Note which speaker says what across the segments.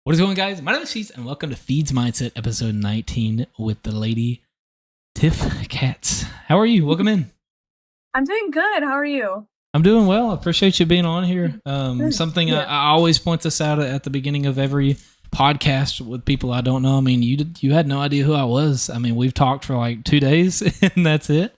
Speaker 1: What is going, guys? My name is Feeds, and welcome to Feeds Mindset, episode 19, with the lady TiffKats. How are you? Welcome in.
Speaker 2: I'm doing good. How are you?
Speaker 1: I'm doing well. I appreciate you being on here.
Speaker 2: Good.
Speaker 1: Something
Speaker 2: Yeah.
Speaker 1: I always point this out at the beginning of every podcast with people I don't know. I mean, you had no idea who I was. I mean, we've talked for like 2 days, and that's it.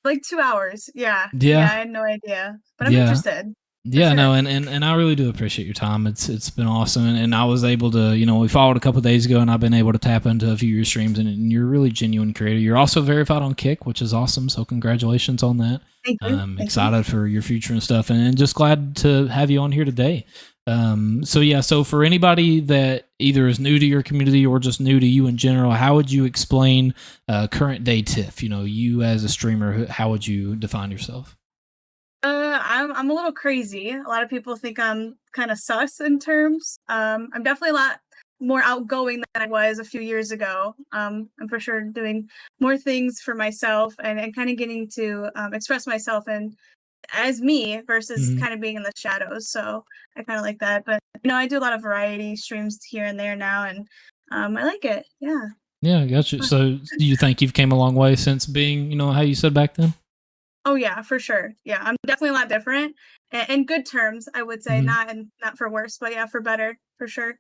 Speaker 2: Like 2 hours. Yeah. Yeah, I
Speaker 1: Yeah,
Speaker 2: had no idea. But I'm
Speaker 1: yeah.
Speaker 2: interested. For
Speaker 1: Yeah, no,
Speaker 2: sure.
Speaker 1: and I really do appreciate your time. It's been awesome, and I was able to, we followed a couple of days ago, and I've been able to tap into a few of your streams, and you're a really genuine creator. You're also verified on Kick, which is awesome. So congratulations on that.
Speaker 2: Thank you.
Speaker 1: I'm
Speaker 2: Thank you.
Speaker 1: excited for your future and stuff, and just glad to have you on here today. So for anybody that either is new to your community or just new to you in general, how would you explain current day Tiff? You as a streamer, how would you define yourself?
Speaker 2: I'm a little crazy. A lot of people think I'm kind of sus in terms. I'm definitely a lot more outgoing than I was a few years ago. I'm for sure doing more things for myself and kind of getting to express myself and as me versus
Speaker 1: Mm-hmm.
Speaker 2: kind of being in the shadows. So I kind of like that. But I do a lot of variety streams here and there now, and I like it. Yeah.
Speaker 1: Yeah, I got you. So, do you think you've came a long way since being, how you said back then?
Speaker 2: Oh yeah, for sure. Yeah, I'm definitely a lot different. In good terms, I would say,
Speaker 1: Hmm.
Speaker 2: not for worse, but yeah, for better, for sure.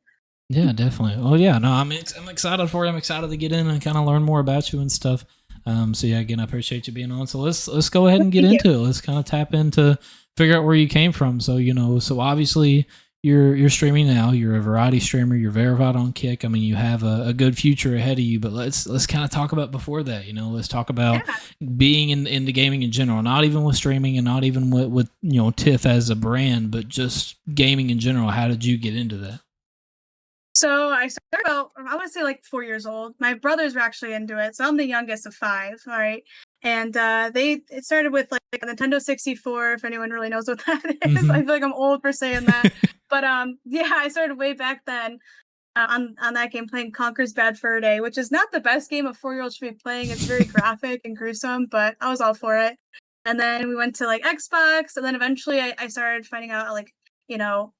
Speaker 1: Yeah, definitely. Oh yeah, no, I'm excited for you. I'm excited to get in and kind of learn more about you and stuff. So yeah, again, I appreciate you being on. So let's go ahead and get
Speaker 2: Thank you.
Speaker 1: into it. Let's kind of tap into figure out where you came from. So so obviously you're streaming now. You're a variety streamer. You're verified on Kick. I mean, you have a good future ahead of you. But let's kind of talk about before that. Let's talk about
Speaker 2: Yeah.
Speaker 1: being in the gaming in general. Not even with streaming and not even with Tiff as a brand, but just gaming in general. How did you get into that?
Speaker 2: So I started about, I want to say like 4 years old. My brothers were actually into it. So I'm the youngest of five. All right. And it started with like a Nintendo 64, if anyone really knows what that is. I
Speaker 1: Mm-hmm.
Speaker 2: feel like I'm old for saying that. But yeah, I started way back then on that game playing Conker's Bad Fur Day, which is not the best game a 4-year-old should be playing. It's very graphic and gruesome, but I was all for it. And then we went to like Xbox, and then eventually I started finding out like,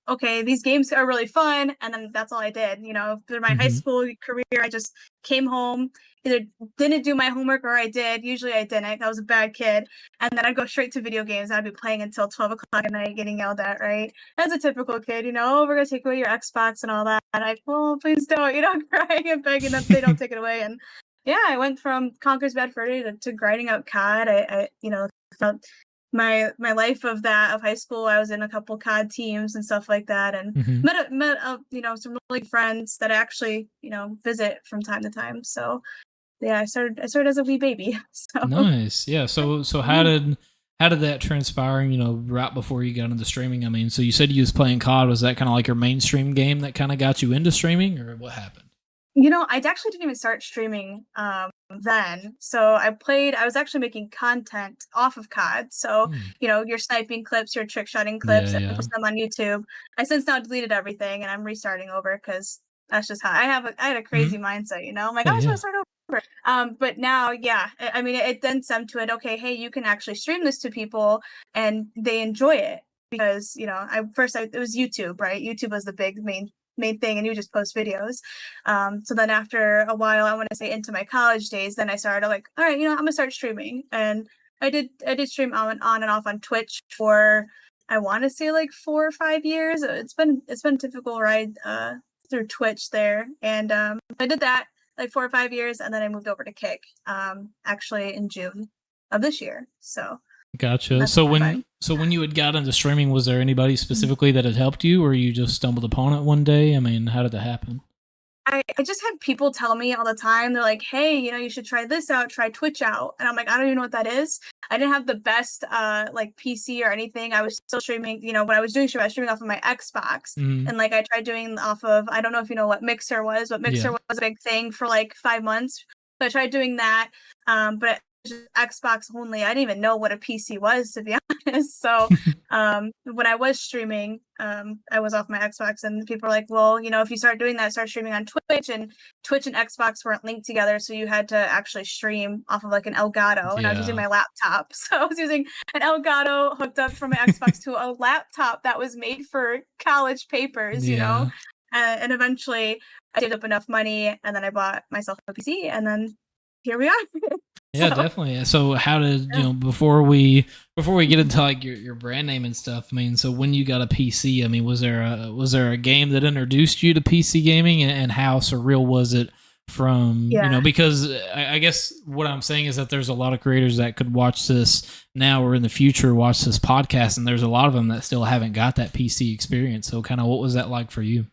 Speaker 2: okay, these games are really fun. And then that's all I did. Through my high
Speaker 1: Mm-hmm.
Speaker 2: school career, I just came home, either didn't do my homework or I did. Usually I didn't. I was a bad kid. And then I'd go straight to video games. I'd be playing until 12 o'clock at night, getting yelled at, right? As a typical kid, oh, we're going to take away your Xbox and all that. And I, oh, please don't, crying and begging that they don't take it away. And yeah, I went from Conker's Bad Fur Day to grinding out COD. Felt my life of high school. I was in a couple COD teams and stuff like that, and
Speaker 1: Mm-hmm.
Speaker 2: met some really good friends that I actually visit from time to time. So yeah, I started as a wee baby. So
Speaker 1: Nice. Yeah. So how did that transpire? Right before you got into streaming. I mean, so you said you was playing COD. Was that kind of like your mainstream game that kind of got you into streaming, or what happened?
Speaker 2: I actually didn't even start streaming then. So I was actually making content off of COD. So,
Speaker 1: Hmm.
Speaker 2: your sniping clips, your trick shotting
Speaker 1: Yeah.
Speaker 2: clips, and
Speaker 1: Yeah.
Speaker 2: post them on YouTube. I since now deleted everything and I'm restarting over because that's just how I had a
Speaker 1: Hmm.
Speaker 2: crazy mindset, I'm like,
Speaker 1: Yeah.
Speaker 2: I just want
Speaker 1: Yeah.
Speaker 2: to start over. But now, yeah, I mean, it then stemmed to it. Okay, hey, you can actually stream this to people and they enjoy it because, it was YouTube, right? YouTube was the big main thing, and you just post videos. So then after a while, I want to say into my college days, then I started like, all right, I'm gonna start streaming, and I did stream on and off on Twitch for I want to say like 4 or 5 years. It's been a typical ride through Twitch there, and I did that like 4 or 5 years, and then I moved over to Kick actually in June of this year. So
Speaker 1: Gotcha.
Speaker 2: that's
Speaker 1: So
Speaker 2: fun.
Speaker 1: when you had got into streaming, was there anybody specifically that had helped you, or you just stumbled upon it one day? I mean, how did that happen?
Speaker 2: I just had people tell me all the time. They're like, "Hey, you should try this out, try Twitch out." And I'm like, "I don't even know what that is." I didn't have the best like PC or anything. I was still streaming, when I was doing stream, I was streaming off of my Xbox.
Speaker 1: Hmm.
Speaker 2: And like I tried doing off of, I don't know if you know what Mixer was, but Mixer
Speaker 1: Yeah.
Speaker 2: was a big thing for like 5 months. So I tried doing that. But it was just Xbox only. I didn't even know what a PC was, to be honest. So when I was streaming, I was off my Xbox, and people were like, well, if you start doing that, start streaming on Twitch. And Twitch and Xbox weren't linked together, so you had to actually stream off of like an Elgato, and I was using
Speaker 1: Yeah.
Speaker 2: my laptop. So I was using an Elgato hooked up from my Xbox to a laptop that was made for college papers.
Speaker 1: Yeah.
Speaker 2: And eventually I saved up enough money, and then I bought myself a PC, and then here we are.
Speaker 1: Yeah,
Speaker 2: So
Speaker 1: definitely. So how did,
Speaker 2: yeah.
Speaker 1: before we get into like your brand name and stuff, I mean, so when you got a PC, I mean, was there a game that introduced you to PC gaming, and how surreal was it from,
Speaker 2: Yeah.
Speaker 1: because I guess what I'm saying is that there's a lot of creators that could watch this now or in the future, watch this podcast, and there's a lot of them that still haven't got that PC experience. So kind of what was that like for you?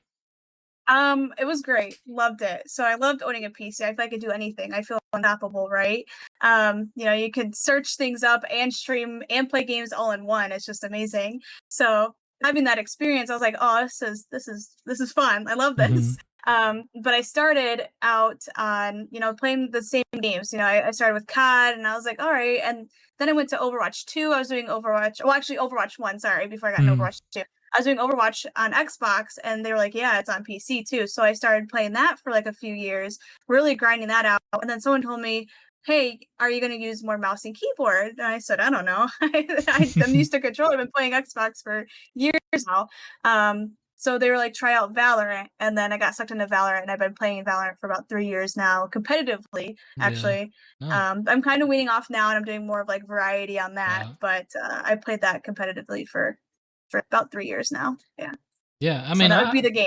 Speaker 2: It was great. Loved it. So I loved owning a PC. I feel like I could do anything. I feel unstoppable, right? You could search things up and stream and play games all in one. It's just amazing. So having that experience, I was like, oh, this is fun. I love
Speaker 1: Hmm.
Speaker 2: this. But I started out on, playing the same games. I started with COD and I was like, all right. And then I went to Overwatch 2. I was doing Overwatch, well, actually Overwatch 1, sorry, before I got into Overwatch 2. I was doing Overwatch on Xbox, and they were like, yeah, it's on PC too. So I started playing that for like a few years, really grinding that out. And then someone told me, hey, are you going to use more mouse and keyboard? And I said, I don't know. I'm used to controller. I've been playing Xbox for years now. So they were like, try out Valorant. And then I got sucked into Valorant, and I've been playing Valorant for about 3 years now, competitively,
Speaker 1: Yeah.
Speaker 2: actually.
Speaker 1: No.
Speaker 2: I'm kind of weaning off now, and I'm doing more of like variety on that.
Speaker 1: Yeah.
Speaker 2: But I played that competitively for about 3 years now. Yeah.
Speaker 1: Yeah. I
Speaker 2: So
Speaker 1: mean,
Speaker 2: that would be the game.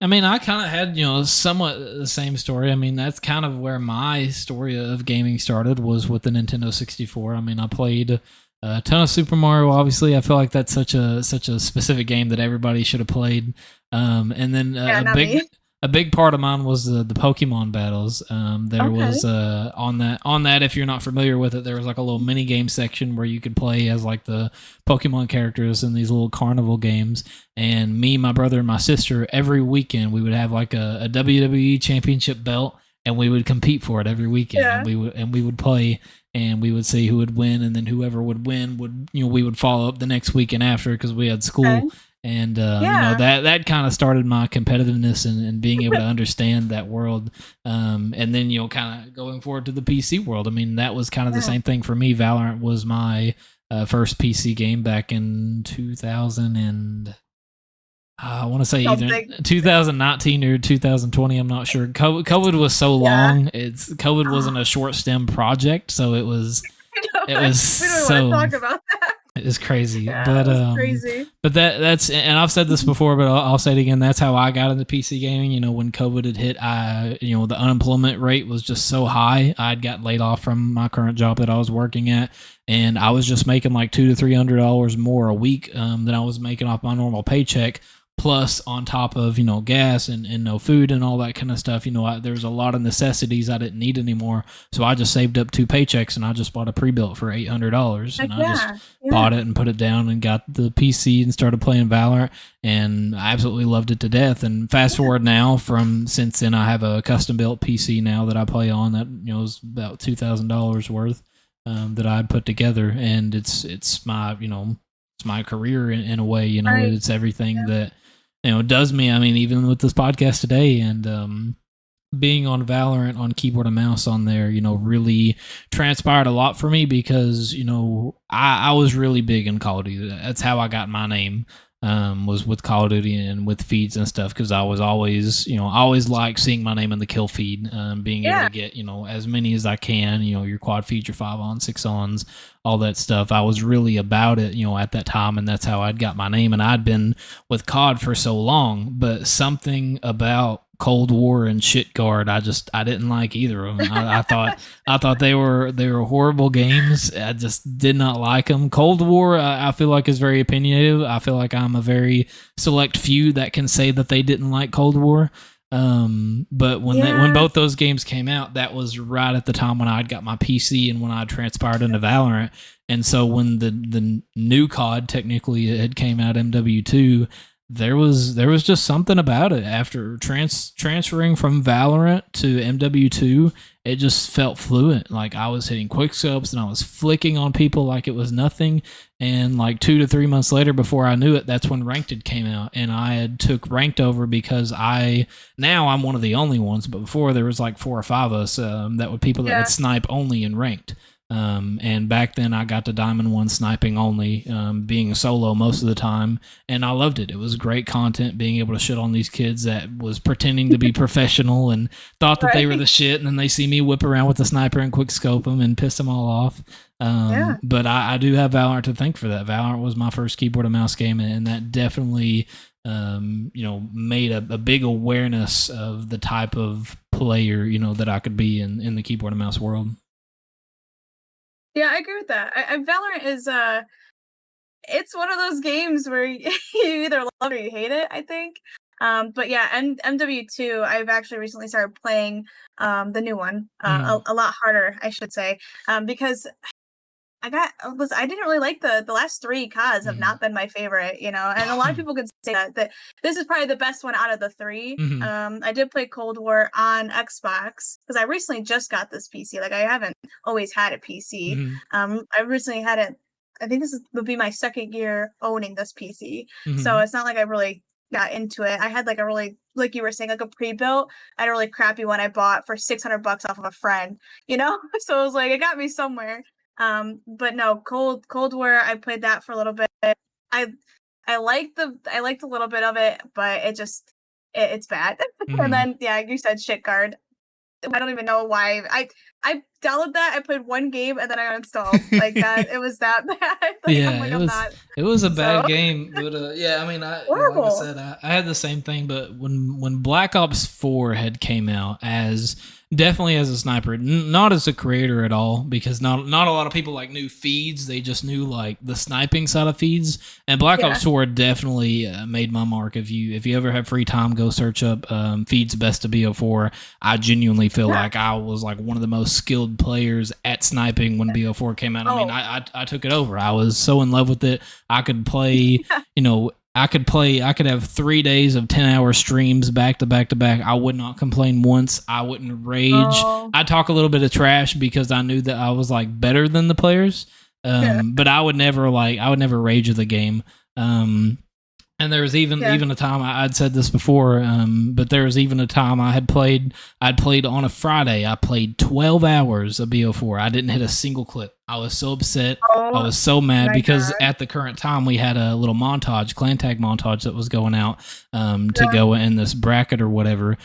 Speaker 1: I kind of had, somewhat the same story. I mean, that's kind of where my story of gaming started, was with the Nintendo 64. I mean, I played a ton of Super Mario. Obviously, I feel like that's such a specific game that everybody should have played. And then
Speaker 2: Yeah, not me.
Speaker 1: a big part of mine was the Pokemon battles. There
Speaker 2: Okay.
Speaker 1: was on that, if you're not familiar with it, there was like a little mini game section where you could play as like the Pokemon characters in these little carnival games. And me, my brother, and my sister, every weekend we would have like a WWE championship belt, and we would compete for it every weekend,
Speaker 2: Yeah.
Speaker 1: and we would play, and we would see who would win, and then whoever would win would, we would follow up the next weekend after, because we had
Speaker 2: Okay.
Speaker 1: school. And
Speaker 2: Yeah.
Speaker 1: that kind of started my competitiveness, and being able to understand that world. And then kind of going forward to the PC world, I mean, that was kind of the
Speaker 2: Yeah.
Speaker 1: same thing for me. Valorant was my first PC game back in 2000, and I want to say
Speaker 2: So
Speaker 1: either
Speaker 2: big.
Speaker 1: 2019 or 2020. I'm not sure. COVID was so
Speaker 2: Yeah.
Speaker 1: long. COVID wasn't a short stem project, so it was
Speaker 2: I know.
Speaker 1: it was
Speaker 2: We don't want to
Speaker 1: so
Speaker 2: talk about that.
Speaker 1: it's crazy.
Speaker 2: Yeah,
Speaker 1: But
Speaker 2: it was crazy.
Speaker 1: that's, and I've said this before, but I'll say it again. That's how I got into PC gaming. When COVID had hit, the unemployment rate was just so high. I'd got laid off from my current job that I was working at, and I was just making like $200 to $300 more a week than I was making off my normal paycheck. Plus, on top of gas and no food and all that kind of stuff, there's a lot of necessities I didn't need anymore. So I just saved up 2 paychecks, and I just bought a pre-built for $800,
Speaker 2: Like,
Speaker 1: and I just
Speaker 2: yeah.
Speaker 1: bought
Speaker 2: Yeah.
Speaker 1: it and put it down and got the PC and started playing Valorant, and I absolutely loved it to death. And fast
Speaker 2: Yeah.
Speaker 1: forward now, from since then, I have a custom built PC now that I play on, that is about $2,000 worth, that I put together, and it's my it's my career in a way.
Speaker 2: Right.
Speaker 1: It's everything that does me. I mean, even with this podcast today, and being on Valorant on keyboard and mouse on there, really transpired a lot for me, because, I was really big in Call of Duty. That's how I got my name, was with Call of Duty and with feeds and stuff, because I was always, I always like seeing my name in the kill feed, being able
Speaker 2: Yeah.
Speaker 1: to get, as many as I can, your quad feeds, your 5-on, 6-ons, all that stuff. I was really about it, at that time, and that's how I'd got my name. And I'd been with COD for so long, but something about Cold War and Shitguard, I didn't like either of them. I thought they were horrible games. I just did not like them. Cold War, I feel like, is very opinionative. I feel like I'm a very select few that can say that they didn't like Cold War. But when
Speaker 2: Yeah.
Speaker 1: both those games came out, that was right at the time when I'd got my PC and when I transpired into Valorant. And so when the new COD technically had came out, MW2, there was just something about it. After transferring from Valorant to MW2, it just felt fluent. Like I was hitting quick scopes and I was flicking on people like it was nothing. And like 2 to 3 months later, before I knew it, that's when Ranked came out, and I had took Ranked over, because now I'm one of the only ones. But before, there was like 4 or 5 of us, that would people that
Speaker 2: Yeah.
Speaker 1: would snipe only in Ranked. And back then I got to Diamond 1 sniping only, being solo most of the time, and I loved it. It was great content, being able to shit on these kids that was pretending to be professional and thought that they were the shit, and then they see me whip around with the sniper and quick scope them and piss them all off. But I do have Valorant to thank for that. Valorant was my first keyboard and mouse game, and that definitely made a big awareness of the type of player, that I could be in the keyboard and mouse world.
Speaker 2: Yeah, I agree with that. Valorant is it's one of those games where you either love it or you hate it, I think. But yeah, MW2, I've actually recently started playing the new one, a lot harder, I should say, because I didn't really like the last 3 CODs have not been my favorite, and a lot of people could say that this is probably the best one out of the 3. I did play Cold War on Xbox because I recently just got this PC. Like, I haven't always had a PC. I recently had it. I think would be my second year owning this PC, so it's not like I really got into it. I had like a really, like you were saying, like a pre-built. I had a really crappy one I bought for $600 off of a friend, so it was like, it got me somewhere. But no, Cold War, I played that for a little bit. I liked a little bit of it, but it's bad. And then you said Shit Guard. I don't even know why I downloaded that. I played one game and then I uninstalled. Like that, it was that bad.
Speaker 1: It was a bad game, but I mean,
Speaker 2: horrible.
Speaker 1: Like I said, I had the same thing. But when Black Ops 4 had came out, definitely as a sniper, not as a creator at all, because not a lot of people like knew feeds. They just knew like the sniping side of feeds. And Black Ops 4 definitely made my mark. If you ever have free time, go search up feeds best of BO4. I genuinely feel like I was like one of the most skilled players at sniping when BO4 came out. I mean, I took it over. I was so in love with it. I could play, I could have 3 days of 10-hour streams back to back to back. I would not complain once. I wouldn't rage. I'd talk a little bit of trash because I knew that I was like better than the players. But I would never rage of the game. And there was even a time, I'd said this before, but there was even a time I'd played on a Friday. I played 12 hours of BO4. I didn't hit a single clip. I was so upset. I was so mad because at the current time we had a little montage, clan tag montage that was going out to go in this bracket or whatever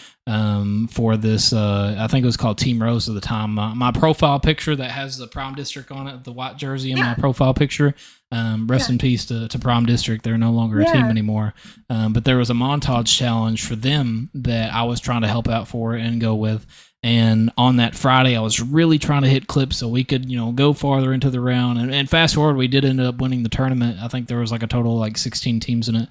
Speaker 1: for this. I think it was called Team Rose at the time. My profile picture that has the Prime District on it, the white jersey in my profile picture. Rest in peace to Prime District. They're no longer a team anymore. But there was a montage challenge for them that I was trying to help out for and go with. And on that Friday, I was really trying to hit clips so we could, go farther into the round. And fast forward, we did end up winning the tournament. I think there was like a total of like 16 teams in it,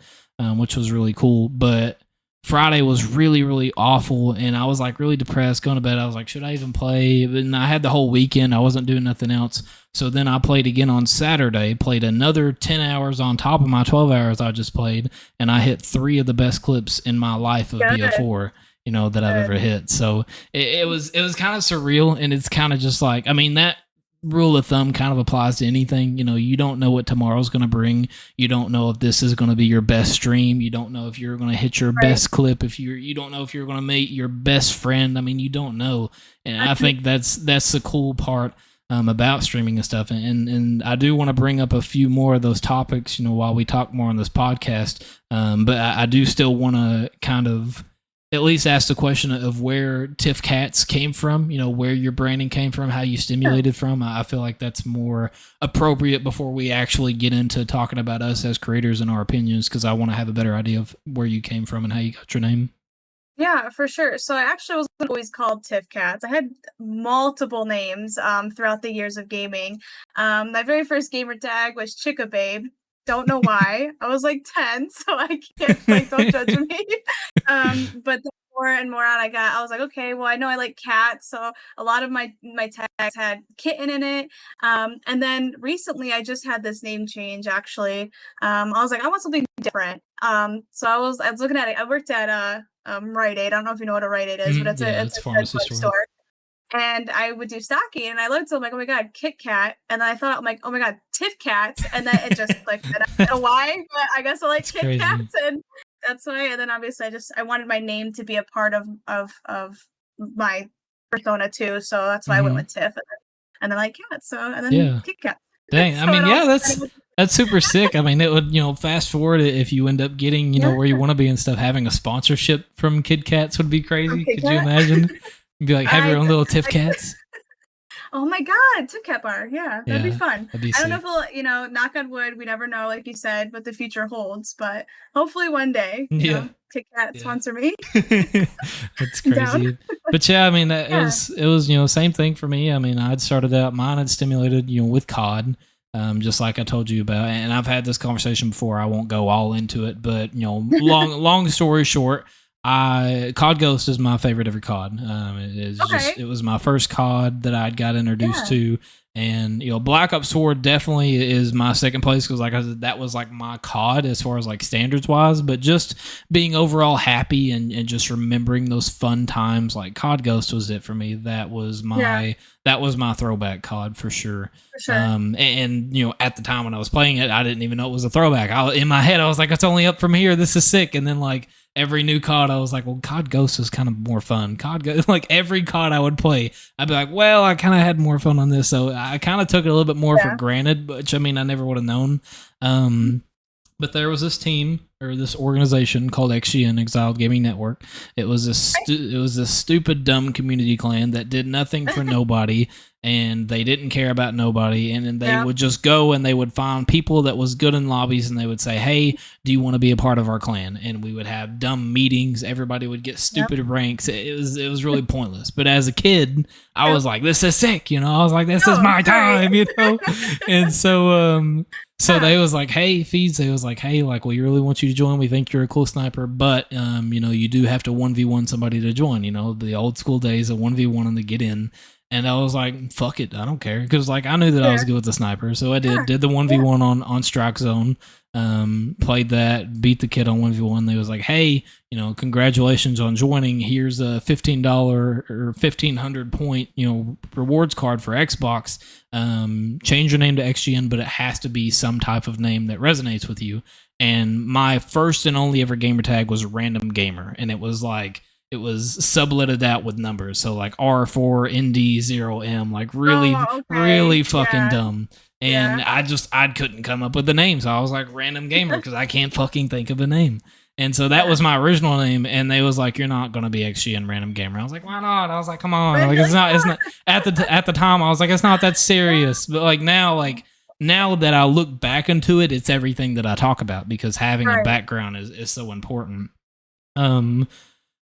Speaker 1: which was really cool. But Friday was really, really awful, and I was like really depressed going to bed. I was like, should I even play? And I had the whole weekend. I wasn't doing nothing else. So then I played again on Saturday, played another 10 hours on top of my 12 hours I just played, and I hit 3 of the best clips in my life of BO4, that I've ever hit. So it was kind of surreal, and it's kind of just like, I mean, that rule of thumb kind of applies to anything. You don't know what tomorrow's going to bring. You don't know if this is going to be your best stream. You don't know if you're going to hit your best clip. You don't know if you're going to meet your best friend. I mean, you don't know. And I think that's the cool part about streaming and stuff. And I do want to bring up a few more of those topics, while we talk more on this podcast. But I do still want to kind of at least ask the question of where TiffKats came from, where your branding came from, how you stimulated from. I feel like that's more appropriate before we actually get into talking about us as creators and our opinions, because I want to have a better idea of where you came from and how you got your name.
Speaker 2: Yeah, for sure. So I actually wasn't always called TiffKats. I had multiple names throughout the years of gaming. My very first gamer tag was Chicka Babe. Don't know why. I was like 10, so I can't, don't judge me. But the more and more on I was like, okay, well, I know I like cats, so a lot of my tags had kitten in it. And then recently I just had this name change, actually. I was like, I want something different. So I was looking at it. I worked at Rite Aid. I don't know if you know what a Rite Aid is, but it's a pharmacy store. And I would do stocking, and I looked, so I'm like, oh my god, KitKat. And then I thought, I'm like, oh my god, TiffKats. And then it just clicked. And I don't know why, but I guess I like KitKats, and that's why. And then obviously I wanted my name to be a part of my persona too, so that's why I went with Tiff. and then like cats. So and then
Speaker 1: Yeah.
Speaker 2: KitKats.
Speaker 1: Dang. I
Speaker 2: So it
Speaker 1: mean,
Speaker 2: all
Speaker 1: yeah,
Speaker 2: just kind of
Speaker 1: that's super sick. I mean, it would, fast forward it if you end up getting,
Speaker 2: yeah
Speaker 1: where you want to be and stuff, having a sponsorship from KitKats would be
Speaker 2: from
Speaker 1: crazy. Could you
Speaker 2: KitKat.
Speaker 1: imagine? You'd be like, have your
Speaker 2: I
Speaker 1: own little
Speaker 2: like
Speaker 1: TiffKats.
Speaker 2: oh my god, TiffKat bar. Yeah, that'd be
Speaker 1: Yeah,
Speaker 2: fun.
Speaker 1: that'd be
Speaker 2: I don't know if
Speaker 1: sick.
Speaker 2: we'll, knock on wood, we never know, like you said, what the future holds, but hopefully one day,
Speaker 1: Yeah.
Speaker 2: KitKat
Speaker 1: Yeah.
Speaker 2: sponsor me.
Speaker 1: That's
Speaker 2: Down.
Speaker 1: crazy. But yeah, I mean,
Speaker 2: Yeah.
Speaker 1: it was, same thing for me. I mean, I'd started out, mine had stimulated, with COD, just like I told you about. And I've had this conversation before. I won't go all into it, but, long story short, COD Ghost is my favorite ever COD.
Speaker 2: Okay.
Speaker 1: It was my first COD that I'd got introduced
Speaker 2: Yeah.
Speaker 1: to. And Black Ops 4 definitely is my second place because, like I said, that was like my COD as far as like standards wise. But just being overall happy and just remembering those fun times, like COD Ghost was it for me. That was
Speaker 2: Yeah,
Speaker 1: my throwback COD for sure.
Speaker 2: for sure.
Speaker 1: At the time when I was playing it, I didn't even know it was a throwback. In my head, I was like, it's only up from here. This is sick. And then like every new COD, I was like, well, COD Ghost is kind of more fun. Like every COD I would play, I'd be like, well, I kind of had more fun on this. So I kind of took it a little bit more for
Speaker 2: Yeah.
Speaker 1: granted, which I mean, I never would have known. But there was this team or this organization called XGN, Exiled Gaming Network. It was a stupid, dumb community clan that did nothing for nobody, and they didn't care about nobody. And then they
Speaker 2: Yeah.
Speaker 1: would just go and they would find people that was good in lobbies, and they would say, "Hey, do you want to be a part of our clan?" And we would have dumb meetings. Everybody would get stupid ranks. It was really pointless. But as a kid, I
Speaker 2: Yep.
Speaker 1: was like, "This is sick," I was like, "This is
Speaker 2: No,
Speaker 1: my
Speaker 2: right.
Speaker 1: time," And so
Speaker 2: Yeah.
Speaker 1: they was like, hey, Feeds, they was like, hey, like, we really want you to join. We think you're a cool sniper, but, you do have to 1v1 somebody to join, the old school days of 1v1 and to get in. And I was like, fuck it, I don't care. Because, like, I knew that I was
Speaker 2: Fair.
Speaker 1: good with the sniper. So I did
Speaker 2: Yeah.
Speaker 1: the 1v1 on Strike Zone, played that, beat the kid on 1v1. They was like, hey, congratulations on joining. Here's a $15 or 1,500 point, rewards card for Xbox. Change your name to XGN, but it has to be some type of name that resonates with you. And my first and only ever gamer tag was Random Gamer, and it was subletted out with numbers, so like R4ND0M, like really,
Speaker 2: Oh, okay.
Speaker 1: really fucking
Speaker 2: Yeah.
Speaker 1: dumb. And
Speaker 2: Yeah.
Speaker 1: I couldn't come up with the name, so I was like Random Gamer because I can't fucking think of a name. And so that
Speaker 2: Yeah.
Speaker 1: was my original name, and they was like, "You're not gonna be XGN Random Gamer." I was like, "Why not?" I was like, "Come on!" Like it's not at the time. I was like, "It's not that serious." But like now that I look back into it, it's everything that I talk about because having a
Speaker 2: Right.
Speaker 1: background is so important.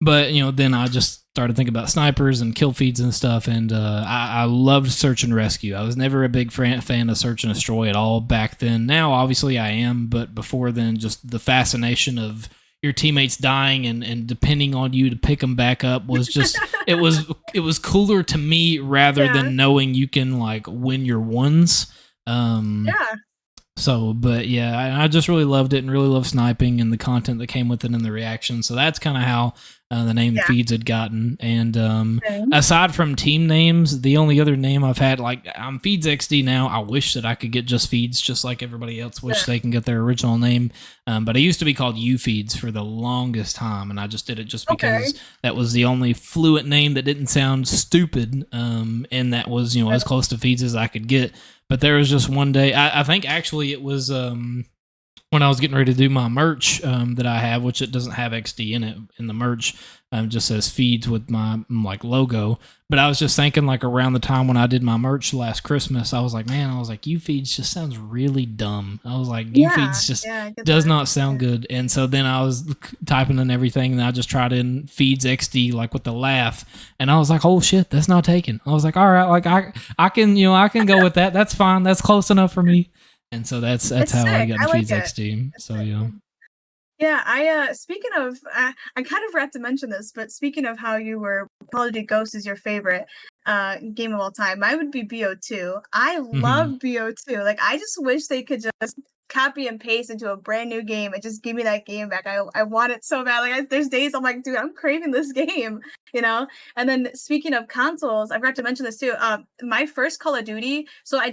Speaker 1: But then I just started thinking about snipers and kill feeds and stuff, and I loved search and rescue. I was never a big fan of search and destroy at all back then. Now, obviously, I am, but before then, just the fascination of your teammates dying and depending on you to pick them back up was just it was cooler to me rather
Speaker 2: Yeah.
Speaker 1: than knowing you can like win your ones.
Speaker 2: Yeah.
Speaker 1: So, but yeah, I just really loved it and really loved sniping and the content that came with it and the reaction. So that's kind of how the name
Speaker 2: Yeah.
Speaker 1: Feeds had gotten. And
Speaker 2: Same.
Speaker 1: aside from team names, the only other name I've had, like, I'm Feeds XD now. I wish that I could get just Feeds, just like everybody else wish
Speaker 2: Yeah.
Speaker 1: they can get their original name. But I used to be called U Feeds for the longest time, and I just did it just because that was the only fluent name that didn't sound stupid, and that was as close to Feeds as I could get. But there was just one day, I think actually it was when I was getting ready to do my merch that I have, which it doesn't have XD in it in the merch, just says Feeds with my like logo. But I was just thinking like around the time when I did my merch last Christmas, I was like, U Feeds just sounds really dumb. I was like, U Feeds just does not sound good. And so then I was typing in everything, and I just tried in Feeds XD like with the laugh, and I was like, oh shit, that's not taken. I was like, all right, like I can go with that. That's fine. That's close enough for me. And so that's
Speaker 2: It's
Speaker 1: how I
Speaker 2: sick.
Speaker 1: got
Speaker 2: I
Speaker 1: in
Speaker 2: like
Speaker 1: Feeds
Speaker 2: it.
Speaker 1: XD.
Speaker 2: It's
Speaker 1: So
Speaker 2: sick.
Speaker 1: yeah.
Speaker 2: Yeah, I speaking of I kind of forgot to mention this, but speaking of how you were Call of Duty Ghost is your favorite game of all time, mine would be BO2. I love BO2. Like I just wish they could just copy and paste into a brand new game and just give me that game back. I want it so bad. Like there's days I'm like, dude, I'm craving this game, you know? And then speaking of consoles, I forgot to mention this too. My first Call of Duty, so I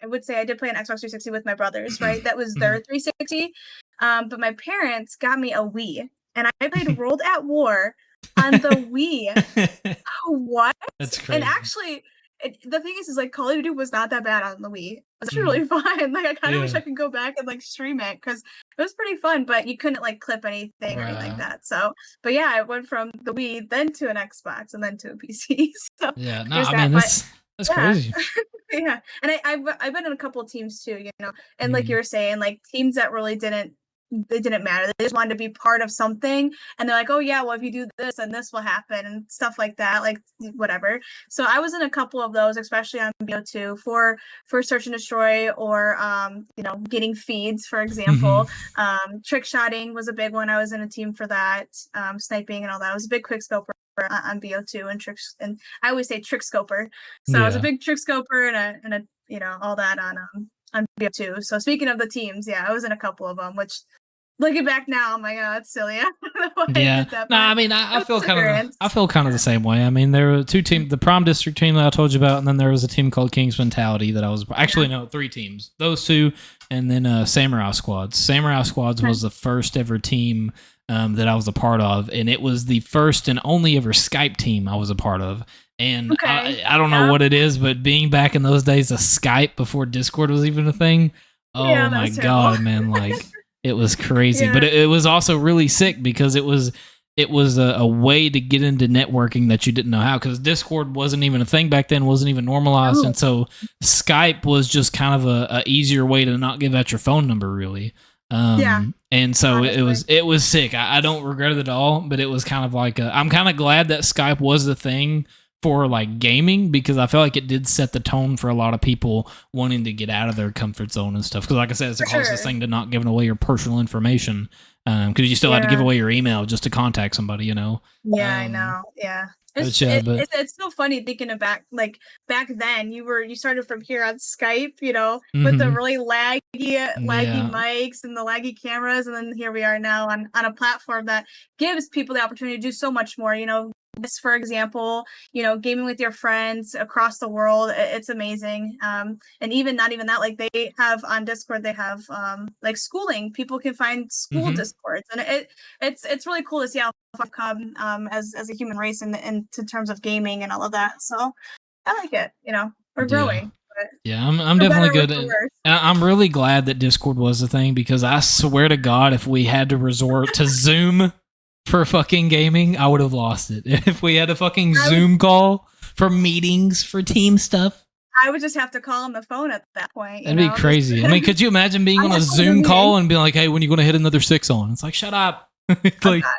Speaker 2: would say I did play an Xbox 360 with my brothers, right? That was their 360. But my parents got me a Wii, and I played World at War on the Wii. What?
Speaker 1: That's
Speaker 2: And
Speaker 1: crazy.
Speaker 2: actually, the thing is like Call of Duty was not that bad on the Wii. It was actually
Speaker 1: Mhm.
Speaker 2: really fun. Like I kind of wish
Speaker 1: Yeah.
Speaker 2: I could go back and like stream it because it was pretty fun, but you couldn't like clip anything or anything like
Speaker 1: Right.
Speaker 2: that. So, but yeah, I went from the Wii then to an Xbox and then to a PC. So
Speaker 1: Yeah. No,
Speaker 2: there's
Speaker 1: I
Speaker 2: that.
Speaker 1: mean
Speaker 2: But
Speaker 1: that's
Speaker 2: yeah.
Speaker 1: crazy.
Speaker 2: Yeah. And I've been in a couple of teams too, you know. And like you
Speaker 1: Mhm.
Speaker 2: were saying, like teams that really didn't matter. They just wanted to be part of something. And they're like, oh yeah, well if you do this and this will happen and stuff like that, like whatever. So I was in a couple of those, especially on BO2 for search and destroy or you know, getting feeds, for
Speaker 1: Mhm.
Speaker 2: example. Trick shotting was a big one. I was in a team for that. Sniping and all that. I was a big quick scoper on BO2 and tricks, and I always say trick scoper. So I was a
Speaker 1: Yeah.
Speaker 2: big trick scoper and a you know, all that on BO2. So speaking of the teams, yeah, I was in a couple of them, which looking back now, I'm like, oh, it's silly. I don't know why I
Speaker 1: Yeah.
Speaker 2: did that,
Speaker 1: No,
Speaker 2: but
Speaker 1: I mean,
Speaker 2: it
Speaker 1: I
Speaker 2: was
Speaker 1: feel kind of
Speaker 2: experience.
Speaker 1: I feel kind of the same way. I mean, there were two teams, the prom district team that I told you about, and then there was a team called King's Mentality that I was actually no, three teams. Those two, and then Samurai Squads. Samurai Squads was the first ever team that I was a part of, and it was the first and only ever Skype team I was a part of. And
Speaker 2: Okay.
Speaker 1: I don't know
Speaker 2: Yeah.
Speaker 1: what it is, but being back in those days of Skype before Discord was even a thing, oh
Speaker 2: Yeah, that
Speaker 1: my
Speaker 2: was terrible.
Speaker 1: god, man, like it was crazy.
Speaker 2: Yeah.
Speaker 1: But it was also really sick because it was a way to get into networking that you didn't know how, because Discord wasn't even a thing back then, wasn't even normalized,
Speaker 2: Oh,
Speaker 1: and so Skype was just kind of a easier way to not give out your phone number, really.
Speaker 2: yeah,
Speaker 1: And so
Speaker 2: honestly.
Speaker 1: it was sick. I don't regret it at all, but it was kind of like I'm kind of glad that Skype was the thing for like gaming, because I feel like it did set the tone for a lot of people wanting to get out of their comfort zone and stuff. Because like I said, it's the
Speaker 2: For
Speaker 1: closest
Speaker 2: sure.
Speaker 1: thing to not giving away your personal information, because you still had to give
Speaker 2: Yeah.
Speaker 1: away your email just to contact somebody, you know.
Speaker 2: Yeah, I
Speaker 1: Um,
Speaker 2: know. Yeah.
Speaker 1: but
Speaker 2: It's
Speaker 1: yeah,
Speaker 2: it,
Speaker 1: but
Speaker 2: it's so funny thinking of back like back then you started from here on Skype, you know, with the
Speaker 1: mhm,
Speaker 2: really laggy
Speaker 1: yeah,
Speaker 2: mics and the laggy cameras, and then here we are now on a platform that gives people the opportunity to do so much more, you know. This, for example, you know, gaming with your friends across the world, it's amazing. And even not even that, like they have on Discord, they have like schooling. People can find school
Speaker 1: mhm,
Speaker 2: discords, and it's really cool to see how far we've come as a human race in terms of gaming and all of that. So I like it. You know, we're
Speaker 1: yeah.
Speaker 2: growing, but
Speaker 1: Yeah, I'm
Speaker 2: for
Speaker 1: definitely
Speaker 2: better or
Speaker 1: good.
Speaker 2: for
Speaker 1: And
Speaker 2: worse.
Speaker 1: I'm really glad that Discord was the thing, because I swear to God, if we had to resort to Zoom for fucking gaming, I would have lost it. If we had a fucking
Speaker 2: I would
Speaker 1: Zoom call for meetings for team stuff,
Speaker 2: I would just have to call on the phone at that point. You
Speaker 1: that'd be
Speaker 2: know, just
Speaker 1: crazy. I mean, could you imagine being
Speaker 2: I
Speaker 1: on a
Speaker 2: have to go to a
Speaker 1: Zoom
Speaker 2: meeting.
Speaker 1: call and being like, "Hey, when you going to hit another six on?" It's like, shut up. It's
Speaker 2: I'm
Speaker 1: like,
Speaker 2: not.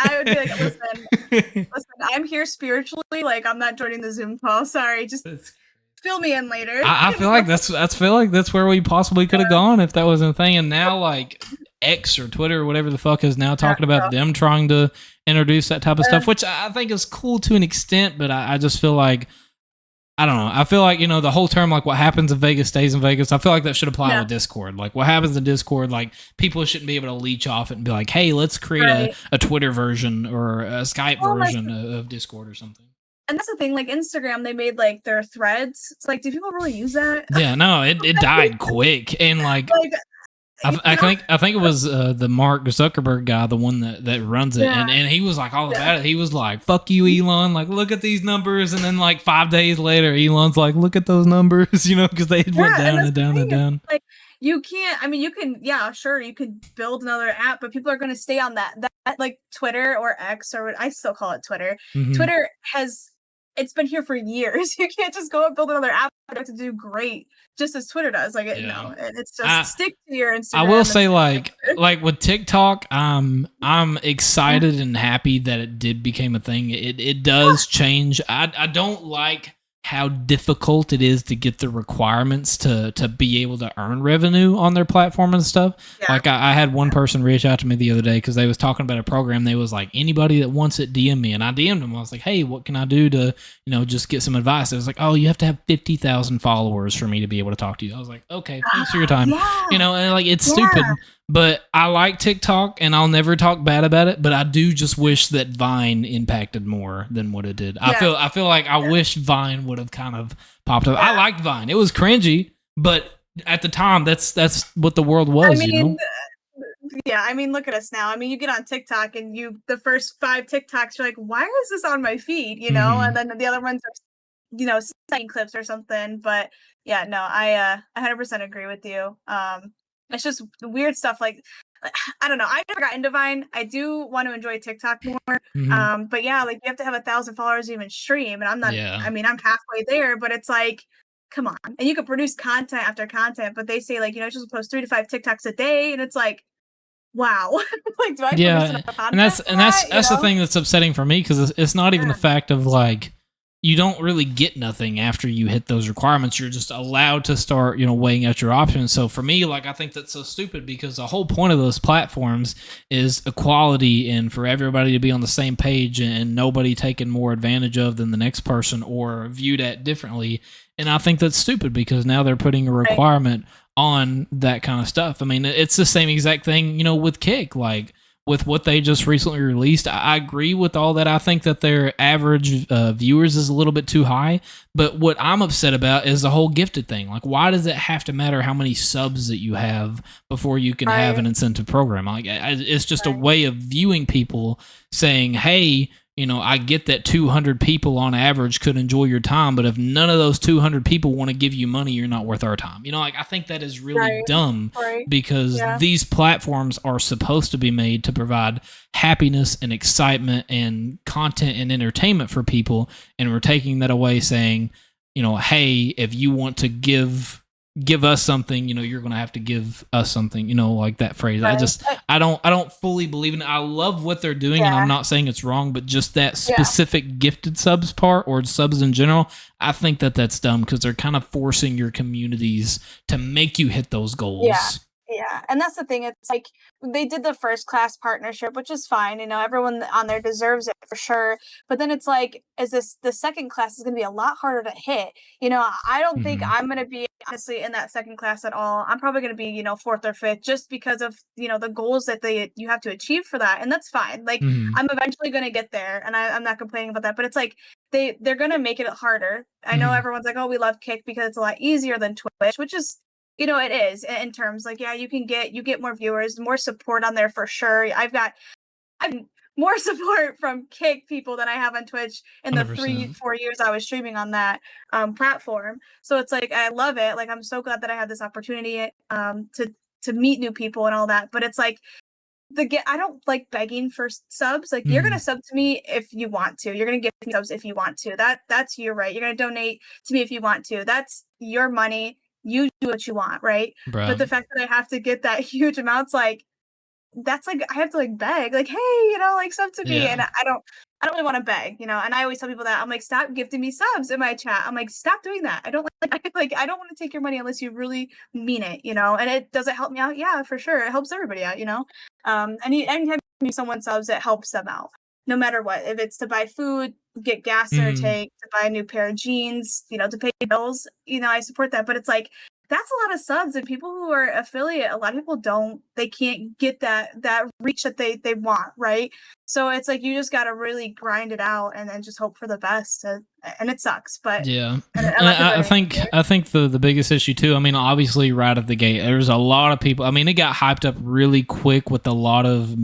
Speaker 2: I would be like, listen, I'm here spiritually. Like, I'm not joining the Zoom call. Sorry, just fill me in later.
Speaker 1: I
Speaker 2: You
Speaker 1: feel like
Speaker 2: know?
Speaker 1: that's feel like that's where we possibly could have gone if that wasn't a thing. And now like X or Twitter or whatever the fuck is now
Speaker 2: Yeah,
Speaker 1: talking about them trying to introduce that type of
Speaker 2: so,
Speaker 1: stuff, which I think is cool to an extent, but I just feel like I don't know. I feel like, the whole term, like what happens in Vegas stays in Vegas. I feel like that should apply
Speaker 2: yeah,
Speaker 1: with Discord. Like what happens in Discord, like people shouldn't be able to leech off it and be like, hey, let's create
Speaker 2: right.
Speaker 1: a Twitter version or a Skype
Speaker 2: Well, like,
Speaker 1: version of Discord or something.
Speaker 2: and that's the thing. Like Instagram, they made like their threads. It's like, do people really use that?
Speaker 1: Yeah, no, it died quick. And like
Speaker 2: Like, you know?
Speaker 1: I think it was the Mark Zuckerberg guy, the one that runs it,
Speaker 2: Yeah,
Speaker 1: and he was like all
Speaker 2: yeah.
Speaker 1: about it. He was like, "Fuck you, Elon!" Like, look at these numbers, and then like 5 days later, Elon's like, "Look at those numbers," because they went
Speaker 2: Yeah, and
Speaker 1: down
Speaker 2: that's
Speaker 1: and
Speaker 2: the
Speaker 1: down and
Speaker 2: thing is,
Speaker 1: down.
Speaker 2: like, you can't I mean, you can yeah, sure, you could build another app, but people are gonna stay on that like, Twitter or X or what I still call it Twitter.
Speaker 1: Hmm.
Speaker 2: Twitter has it's been here for years. You can't just go and build another app to do great just as Twitter does. Like,
Speaker 1: Yeah,
Speaker 2: no, it's just
Speaker 1: I
Speaker 2: stick to your
Speaker 1: I will
Speaker 2: Instagram and
Speaker 1: say
Speaker 2: stick to your Twitter.
Speaker 1: like with TikTok, I'm
Speaker 2: Yeah.
Speaker 1: excited and happy that it did become a thing. It does change. I don't like how difficult it is to get the requirements to be able to earn revenue on their platform and stuff.
Speaker 2: Yeah.
Speaker 1: Like I had one person reach out to me the other day because they was talking about a program. They was like, anybody that wants it, DM me, and I DM'd them. I was like, hey, what can I do to just get some advice? It was like, oh, you have to have 50,000 followers for me to be able to talk to you. I was like, okay, thanks for your time.
Speaker 2: Yeah.
Speaker 1: And like it's stupid,
Speaker 2: Yeah.
Speaker 1: but I like TikTok and I'll never talk bad about it. But I do just wish that Vine impacted more than what it did.
Speaker 2: Yes.
Speaker 1: I feel like I
Speaker 2: Yeah.
Speaker 1: wish Vine would have kind of popped up. I
Speaker 2: Yeah.
Speaker 1: liked Vine. It was cringy, but at the time, that's what the world
Speaker 2: I
Speaker 1: was.
Speaker 2: mean, yeah, I mean, look at us now. I mean, you get on TikTok and the first 5 TikToks, you're like, why is this on my feed? You know,
Speaker 1: Hmm.
Speaker 2: and then the other ones are second clips or something. But yeah, no, I 100% agree with you. It's just weird stuff like I don't know. I never got into Vine. I do want to enjoy TikTok more.
Speaker 1: Mhm.
Speaker 2: But yeah, like you have to have 1,000 followers to even stream, and I'm not.
Speaker 1: Yeah.
Speaker 2: I mean, I'm halfway there, but it's like, come on. And you can produce content after content, but they say like you're supposed to post 3 to 5 TikToks a day, and it's like, wow, like do I produce
Speaker 1: Yeah,
Speaker 2: enough
Speaker 1: and
Speaker 2: content
Speaker 1: that's
Speaker 2: for
Speaker 1: and that's
Speaker 2: that?
Speaker 1: that's the thing that's upsetting for me because it's not even the
Speaker 2: Yeah,
Speaker 1: fact of like you don't really get nothing after you hit those requirements. You're just allowed to start, weighing out your options. So for me, like I think that's so stupid because the whole point of those platforms is equality and for everybody to be on the same page and nobody taken more advantage of than the next person or viewed at differently. And I think that's stupid because now they're putting a
Speaker 2: right,
Speaker 1: requirement on that kind of stuff. I mean, it's the same exact thing, with Kick. Like with what they just recently released, I agree with all that. I think that their average viewers is a little bit too high. But what I'm upset about is the whole gifted thing. Like, why does it have to matter how many subs that you have before you can have
Speaker 2: right,
Speaker 1: an incentive program? Like, it's just a
Speaker 2: right,
Speaker 1: way of viewing people saying, hey, I get that 200 people on average could enjoy your time, but if none of those 200 people want to give you money, you're not worth our time. Like I think that is really
Speaker 2: right,
Speaker 1: dumb
Speaker 2: right.
Speaker 1: because
Speaker 2: Yeah,
Speaker 1: these platforms are supposed to be made to provide happiness and excitement and content and entertainment for people, and we're taking that away saying, hey, if you want to give us something, you're going to have to give us something, like that phrase. I
Speaker 2: right.
Speaker 1: just I don't fully believe in it. I love what they're doing and I'm
Speaker 2: Yeah,
Speaker 1: not saying it's wrong, but just that
Speaker 2: yeah.
Speaker 1: specific gifted subs part or subs in general, I think that that's dumb because they're kind of forcing your communities to make you hit those
Speaker 2: Yeah.
Speaker 1: goals.
Speaker 2: Yeah, and that's the thing, it's like, they did the first class partnership, which is fine, everyone on there deserves it for sure, but then it's like, is this the second class is gonna be a lot harder to hit, I don't think
Speaker 1: Hmm.
Speaker 2: I'm gonna be honestly in that second class at all. I'm probably gonna be, 4th or 5th just because of, the goals that you have to achieve for that, and that's fine. Like,
Speaker 1: Hmm.
Speaker 2: I'm eventually gonna get there, and I'm not complaining about that, but it's like, they're gonna make it harder. I know
Speaker 1: Hmm.
Speaker 2: everyone's like, "Oh, we love Kick because it's a lot easier than Twitch," which is it is in terms like, yeah, you get more viewers, more support on there for sure. I've more support from Kick people than I have on Twitch in the
Speaker 1: 100%.
Speaker 2: 4 years I was streaming on that platform. So it's like I love it. Like I'm so glad that I had this opportunity to meet new people and all that. But it's like I don't like begging for subs. Like you're gonna
Speaker 1: Hmm.
Speaker 2: sub to me if you want to. You're gonna give me subs if you want to. That's your right. You're gonna donate to me if you want to. That's your money. You do what you want, right? But the
Speaker 1: Right.
Speaker 2: fact that I have to get that huge amounts, like that's like I have to like beg, like, hey, like sub to me,
Speaker 1: Yeah.
Speaker 2: and I don't really want to beg, and I always tell people that I'm like, stop gifting me subs in my chat. I'm like, stop doing that. I don't like I don't want to take your money unless you really mean it, and it does it help me out? Yeah, for sure, it helps everybody out. Anytime someone subs, it helps them out, no matter what. If it's to buy food, get gas in their
Speaker 1: Hmm.
Speaker 2: tank, to buy a new pair of jeans, to pay bills, I support that. But it's like that's a lot of subs, and people who are affiliate, a lot of people don't they can't get that reach that they want, right? So it's like you just got to really grind it out and then just hope for the best, and it sucks, but
Speaker 1: Yeah,
Speaker 2: and
Speaker 1: and
Speaker 2: a lot of people
Speaker 1: I
Speaker 2: are gonna
Speaker 1: think
Speaker 2: hate it.
Speaker 1: I think the biggest issue too. I mean, obviously, right at the gate, there's a lot of people. I mean, it got hyped up really quick with a lot of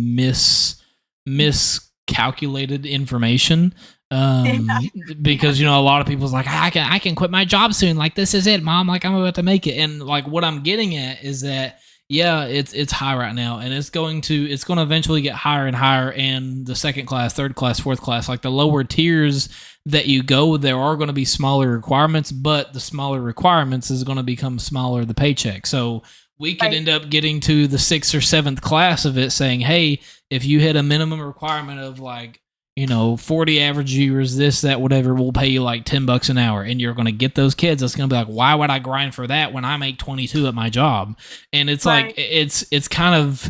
Speaker 1: miscalculated information.
Speaker 2: Yeah, yeah,
Speaker 1: Because a lot of people's like, I can quit my job soon. Like this is it, mom. Like I'm about to make it. And like what I'm getting at is that yeah, it's high right now, and it's going to eventually get higher and higher. And the second class, third class, fourth class, like the lower tiers that you go, there are going to be smaller requirements, but the smaller requirements is going to become smaller the paycheck. So we could
Speaker 2: right,
Speaker 1: end up getting to the sixth or seventh class of it saying, hey, if you hit a minimum requirement of like 40 average viewers, this, that, whatever, we'll pay you like $10 an hour. And you're going to get those kids. That's going to be like, why would I grind for that when I make 22 at my job? And it's like,
Speaker 2: right.
Speaker 1: it's kind of,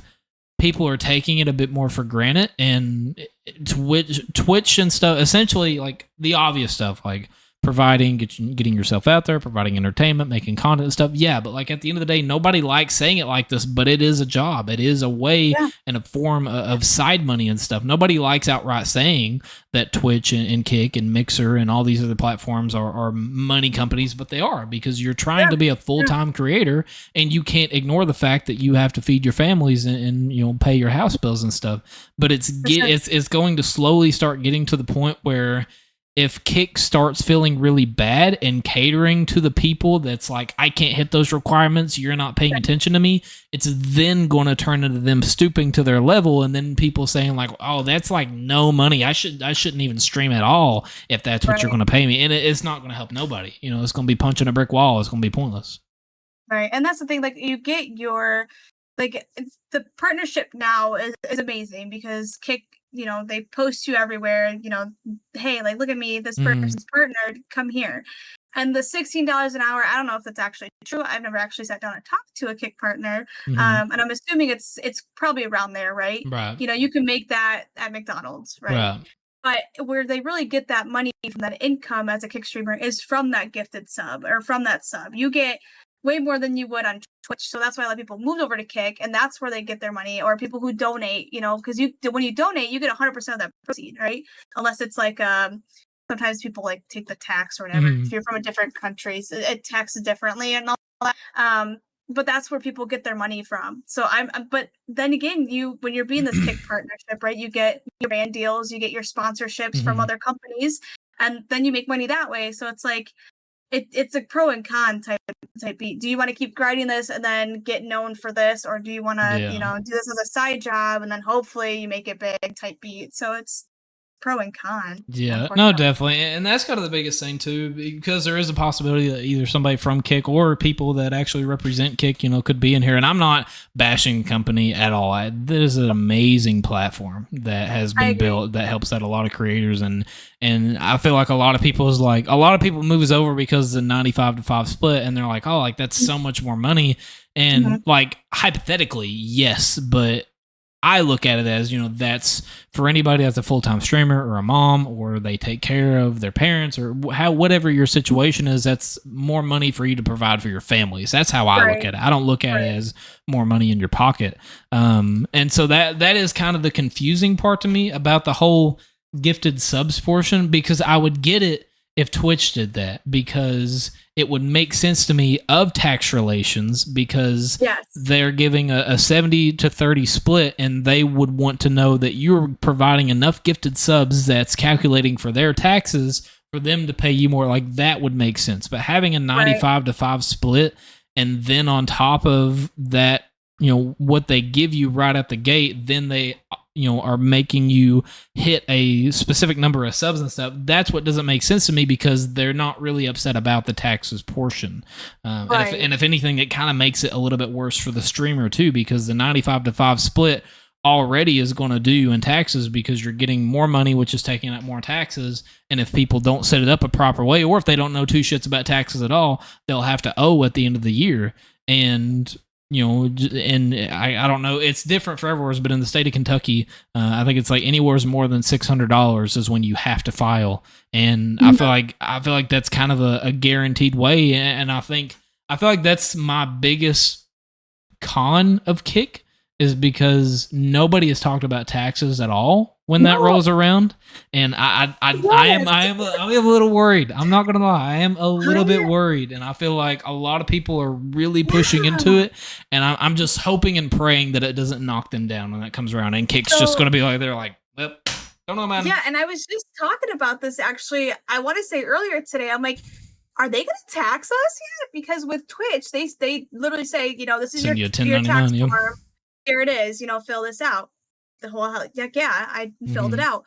Speaker 1: people are taking it a bit more for granted. And Twitch and stuff, essentially like the obvious stuff, like providing, getting yourself out there, providing entertainment, making content and stuff. Yeah, but like at the end of the day, nobody likes saying it like this, but it is a job. It is a way
Speaker 2: Yeah,
Speaker 1: and a form of side money and stuff. Nobody likes outright saying that Twitch and Kick and Mixer and all these other platforms are money companies, but they are because you're trying
Speaker 2: yeah,
Speaker 1: to be a full
Speaker 2: yeah,
Speaker 1: time creator and you can't ignore the fact that you have to feed your families and pay your house bills and stuff. But
Speaker 2: for sure.
Speaker 1: it's going to slowly start getting to the point where if Kick starts feeling really bad and catering to the people that's like, I can't hit those requirements, you're not paying attention to me, it's then going to turn into them stooping to their level, and then people saying like, oh, that's like no money, I shouldn't even stream at all if that's what you're going to pay me. And it's not going to help nobody. It's going to be punching a brick wall. It's going to be pointless.
Speaker 2: Right. And that's the thing, like, you get your, like, the partnership now is amazing because Kick, they post you everywhere, hey, like, look at me, this person's partnered, come here. And the $16 an hour, I don't know if that's actually true. I've never actually sat down and talked to a Kick partner. And I'm assuming it's probably around there, right?
Speaker 1: Right.
Speaker 2: You can make that at McDonald's, right? But where they really get that money from that income as a Kick streamer is from that gifted sub or from that sub. You get way more than you would on Twitch. So that's why a lot of people moved over to Kick, and that's where they get their money. Or people who donate, because when you donate, you get 100% of that proceed, right? Unless it's like sometimes people like take the tax or whatever. If you're from a different country, so it taxes differently and all that. But that's where people get their money from. So but then again, when you're being this Kick partnership, right? You get your brand deals, you get your sponsorships from other companies, and then you make money that way. So it's like it's a pro and con type beat. Do you want to keep grinding this and then get known for this, or do you want to do this as a side job and then hopefully you make it big type beat? So it's pro and con.
Speaker 1: Yeah, no, definitely. And that's kind of the biggest thing too, because there is a possibility that either somebody from Kick or people that actually represent Kick, could be in here. And I'm not bashing the company at all. This is an amazing platform that has been built that helps out a lot of creators. And I feel like a lot of people moves over because of the 95-5 split, and they're like, oh, like that's so much more money. And like hypothetically, yes, but I look at it as, that's for anybody that's a full-time streamer or a mom, or they take care of their parents, or whatever your situation is, that's more money for you to provide for your families. That's how I look at it. I don't look at it as more money in your pocket. And so that is kind of the confusing part to me about the whole gifted subs portion, because I would get it if Twitch did that, because it would make sense to me of tax relations, because they're giving a 70-30 split, and they would want to know that you're providing enough gifted subs that's calculating for their taxes for them to pay you more. Like, that would make sense. But having a 95-5 split, and then on top of that, what they give you right at the gate, then they are making you hit a specific number of subs and stuff. That's what doesn't make sense to me, because they're not really upset about the taxes portion. And if anything, it kind of makes it a little bit worse for the streamer too, because the 95-5 split already is going to do you in taxes, because you're getting more money, which is taking up more taxes. And if people don't set it up a proper way, or if they don't know two shits about taxes at all, they'll have to owe at the end of the year. And and I don't know, it's different for everywhere, but in the state of Kentucky, I think it's like anywhere's more than $600 is when you have to file. And I feel like that's kind of a guaranteed way. And I feel like that's my biggest con of Kick, is because nobody has talked about taxes at all when that rolls around. And I am a little worried. I'm not gonna lie, I am a little bit worried, and I feel like a lot of people are really pushing into it. And I'm just hoping and praying that it doesn't knock them down when that comes around, and Kick's just gonna be like, they're like, well, don't know, man.
Speaker 2: Yeah, and I was just talking about this actually. I want to say earlier today, I'm like, are they going to tax us yet? Because with Twitch, they literally say, this is your tax form. Here it is, fill this out. The whole I filled it out.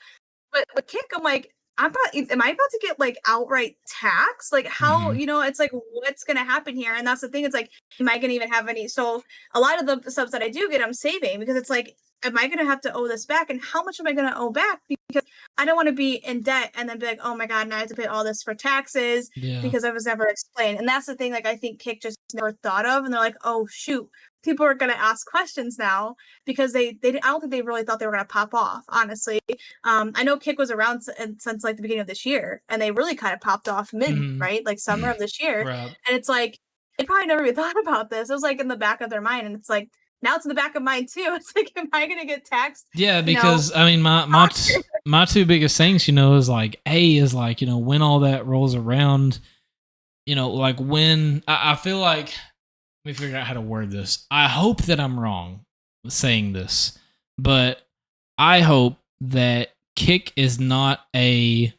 Speaker 2: But with Kick, I'm like, am I about to get like outright tax? Like, how, it's like, what's gonna happen here? And that's the thing. It's like, am I gonna even have any? So a lot of the subs that I do get, I'm saving, because it's like, am I gonna have to owe this back? And how much am I gonna owe back? Because I don't want to be in debt and then be like, oh my God, now I have to pay all this for taxes because I was never explained. And that's the thing, like, I think Kick just never thought of. And they're like, oh shoot, people are going to ask questions now, because I don't think they really thought they were going to pop off, honestly. I know Kick was around since like the beginning of this year, and they really kind of popped off right? Like summer of this year. And it's like, they probably never even thought about this. It was like in the back of their mind. And it's like, now it's in the back of mine too. It's like, am I going to get taxed?
Speaker 1: Yeah, because I mean, my two biggest things, is like, when all that rolls around, like when I feel like, let me figure out how to word this. I hope that I'm wrong saying this, but I hope that Kick is not a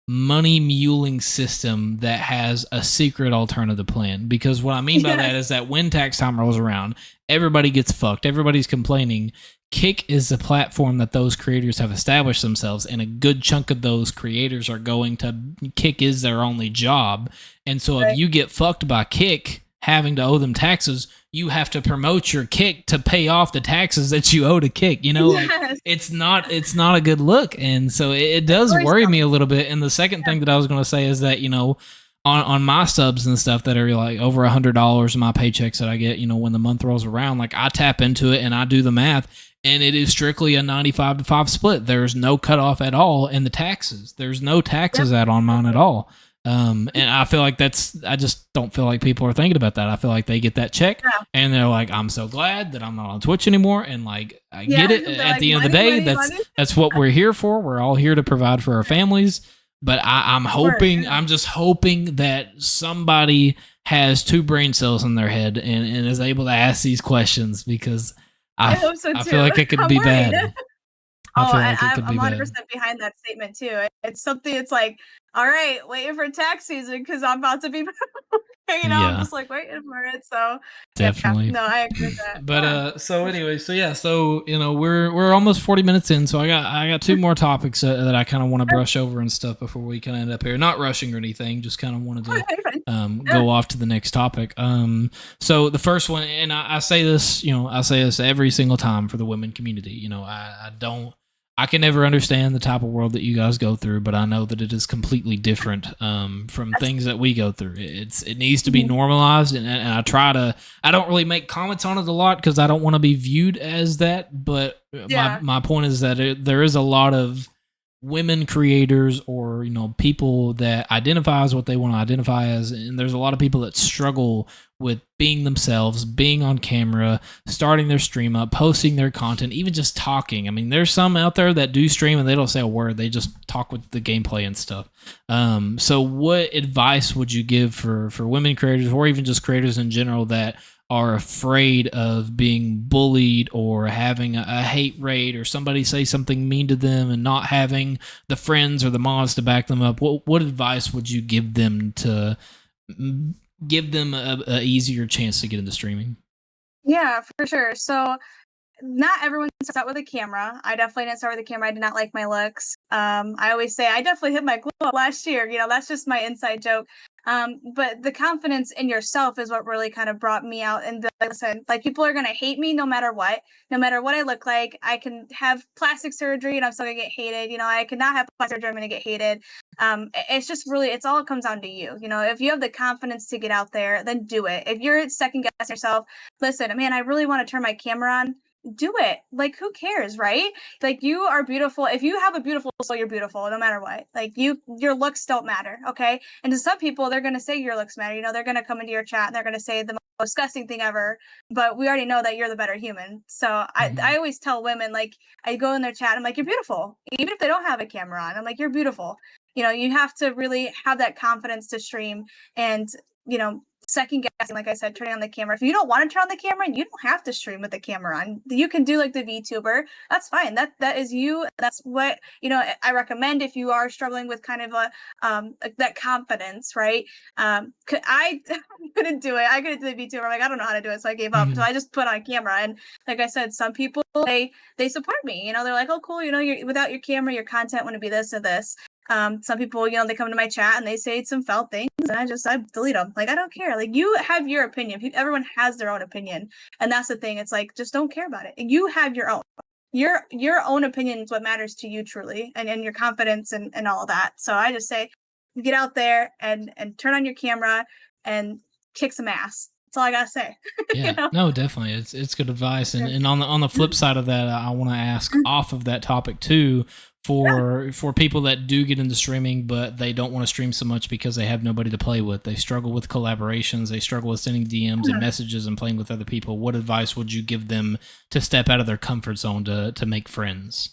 Speaker 1: money muling system that has a secret alternative plan. Because what I mean by that is that when tax time rolls around, everybody gets fucked. Everybody's complaining. Kick is the platform that those creators have established themselves, and a good chunk of those creators are going to Kick is their only job. And so if you get fucked by Kick having to owe them taxes, you have to promote your Kick to pay off the taxes that you owe to Kick. You know, like it's not a good look. And so it does worry me a little bit. And the second thing that I was going to say is that, you know, on my subs and stuff that are like over $100 in my paychecks that I get, you know, when the month rolls around, like I tap into it and I do the math, and it is strictly a 95-5 split. There's no cutoff at all in the taxes. There's no taxes out on mine at all. And I feel like I just don't feel like people are thinking about that. I feel like they get that check and they're like, I'm so glad that I'm not on Twitch anymore. And like, I get it. At the end of the day, that's what we're here for. We're all here to provide for our families. But I'm just hoping that somebody has 2 brain cells in their head and is able to ask these questions, because I hope so too. I feel like it could be bad.
Speaker 2: I'm 100% behind that statement too. It's something. It's like, all right, waiting for tax season because I'm about to be, you know, I'm just like waiting for it. So
Speaker 1: definitely,
Speaker 2: no, I agree with that.
Speaker 1: But so anyway, so you know, we're almost 40 minutes in, so I got 2 more topics that I kind of want to brush over and stuff before we kind of end up here. Not rushing or anything, just kind of wanted to go off to the next topic. So the first one, and I say this, you know, I say this every single time for the women community. You know, I can never understand the type of world that you guys go through, but I know that it is completely different from things that we go through. It needs to be normalized, and I don't really make comments on it a lot because I don't want to be viewed as that. But my point is that there is a lot of women creators, or you know, people that identify as what they want to identify as, and there's a lot of people that struggle with being themselves, being on camera, starting their stream up, posting their content, even just talking. I mean, there's some out there that do stream and they don't say a word, they just talk with the gameplay and stuff. So what advice would you give for women creators, or even just creators in general, that are afraid of being bullied or having a hate raid, or somebody say something mean to them and not having the friends or the mods to back them up? What advice would you give them to give them a easier chance to get into streaming?
Speaker 2: Yeah, for sure. So not everyone starts out with a camera. I definitely didn't start with a camera. I did not like my looks. I always say I definitely hit my glow up last year. You know, that's just my inside joke. But the confidence in yourself is what really kind of brought me out. And like I said, like, people are gonna hate me no matter what I look like. I can have plastic surgery and I'm still gonna get hated. You know, I could not have plastic surgery, I'm gonna get hated. It's just really, it's all comes down to you. You know, if you have the confidence to get out there, then do it. If you're second guessing yourself, listen, man, I really want to turn my camera on. Do it. Like, who cares, right? Like, you are beautiful. If you have a beautiful soul, you're beautiful no matter what. Like, your looks don't matter, okay? And to some people, they're going to say your looks matter. You know, they're going to come into your chat and they're going to say the most disgusting thing ever, but we already know that you're the better human. So I always tell women, like, I go in their chat, I'm like, you're beautiful. Even if they don't have a camera on, I'm like, you're beautiful. You know, you have to really have that confidence to stream, and, you know, second guessing, like I said, turning on the camera. If you don't want to turn on the camera, you don't have to stream with the camera on. You can do like the VTuber. That's fine. That is you. That's what, you know, I recommend if you are struggling with kind of a that confidence, right? I couldn't do it. I couldn't do the VTuber. I'm like, I don't know how to do it, so I gave up. So I just put on camera. And like I said, some people they support me. You know, they're like, oh, cool. You know, you're without your camera, your content wouldn't be this or this. Some people, you know, they come to my chat and they say some foul things, and I delete them. Like, I don't care. Like, you have your opinion. Everyone has their own opinion, and that's the thing. It's like, just don't care about it. You have your own. Your own opinion is what matters to you truly, and your confidence and all of that. So I just say, get out there and turn on your camera and kick some ass. That's all I gotta say.
Speaker 1: Yeah,
Speaker 2: you know?
Speaker 1: No, definitely, it's good advice. And on the flip side of that, I want to ask off of that topic too, for people that do get into streaming, but they don't want to stream so much because they have nobody to play with. They struggle with collaborations. They struggle with sending DMs and messages and playing with other people. What advice would you give them to step out of their comfort zone to make friends?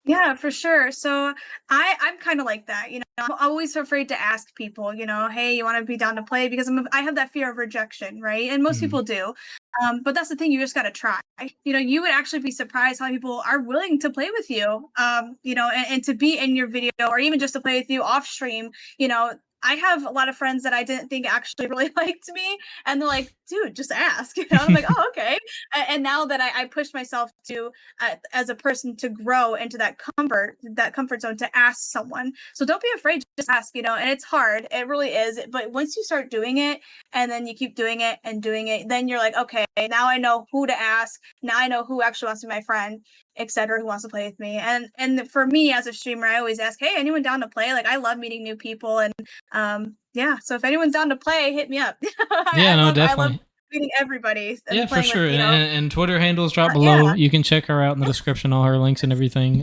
Speaker 2: Yeah, for sure. So I'm kind of like that, you know. I'm always afraid to ask people, you know, hey, you want to be down to play, because I have that fear of rejection, right? And most people do. But that's the thing, you just gotta try. You would actually be surprised how people are willing to play with you, and to be in your video or even just to play with you off stream. I have a lot of friends that I didn't think actually really liked me, and they're like, "Dude, just ask." I'm like, "Oh, okay." And now that I push myself to, as a person, to grow into that comfort zone to ask someone. So don't be afraid, just ask. And it's hard, it really is. But once you start doing it, and then you keep doing it and doing it, then you're like, okay, now I know who to ask, now I know who actually wants to be my friend, etc., who wants to play with me. And for me as a streamer, I always ask, hey, anyone down to play? Like, I love meeting new people. And yeah, so if anyone's down to play, hit me up.
Speaker 1: Yeah, no,
Speaker 2: I love
Speaker 1: definitely.
Speaker 2: meeting everybody
Speaker 1: Yeah,
Speaker 2: and
Speaker 1: for
Speaker 2: playing with,
Speaker 1: sure. And Twitter handles drop
Speaker 2: yeah.
Speaker 1: below. You can check her out in the description, all her links and everything.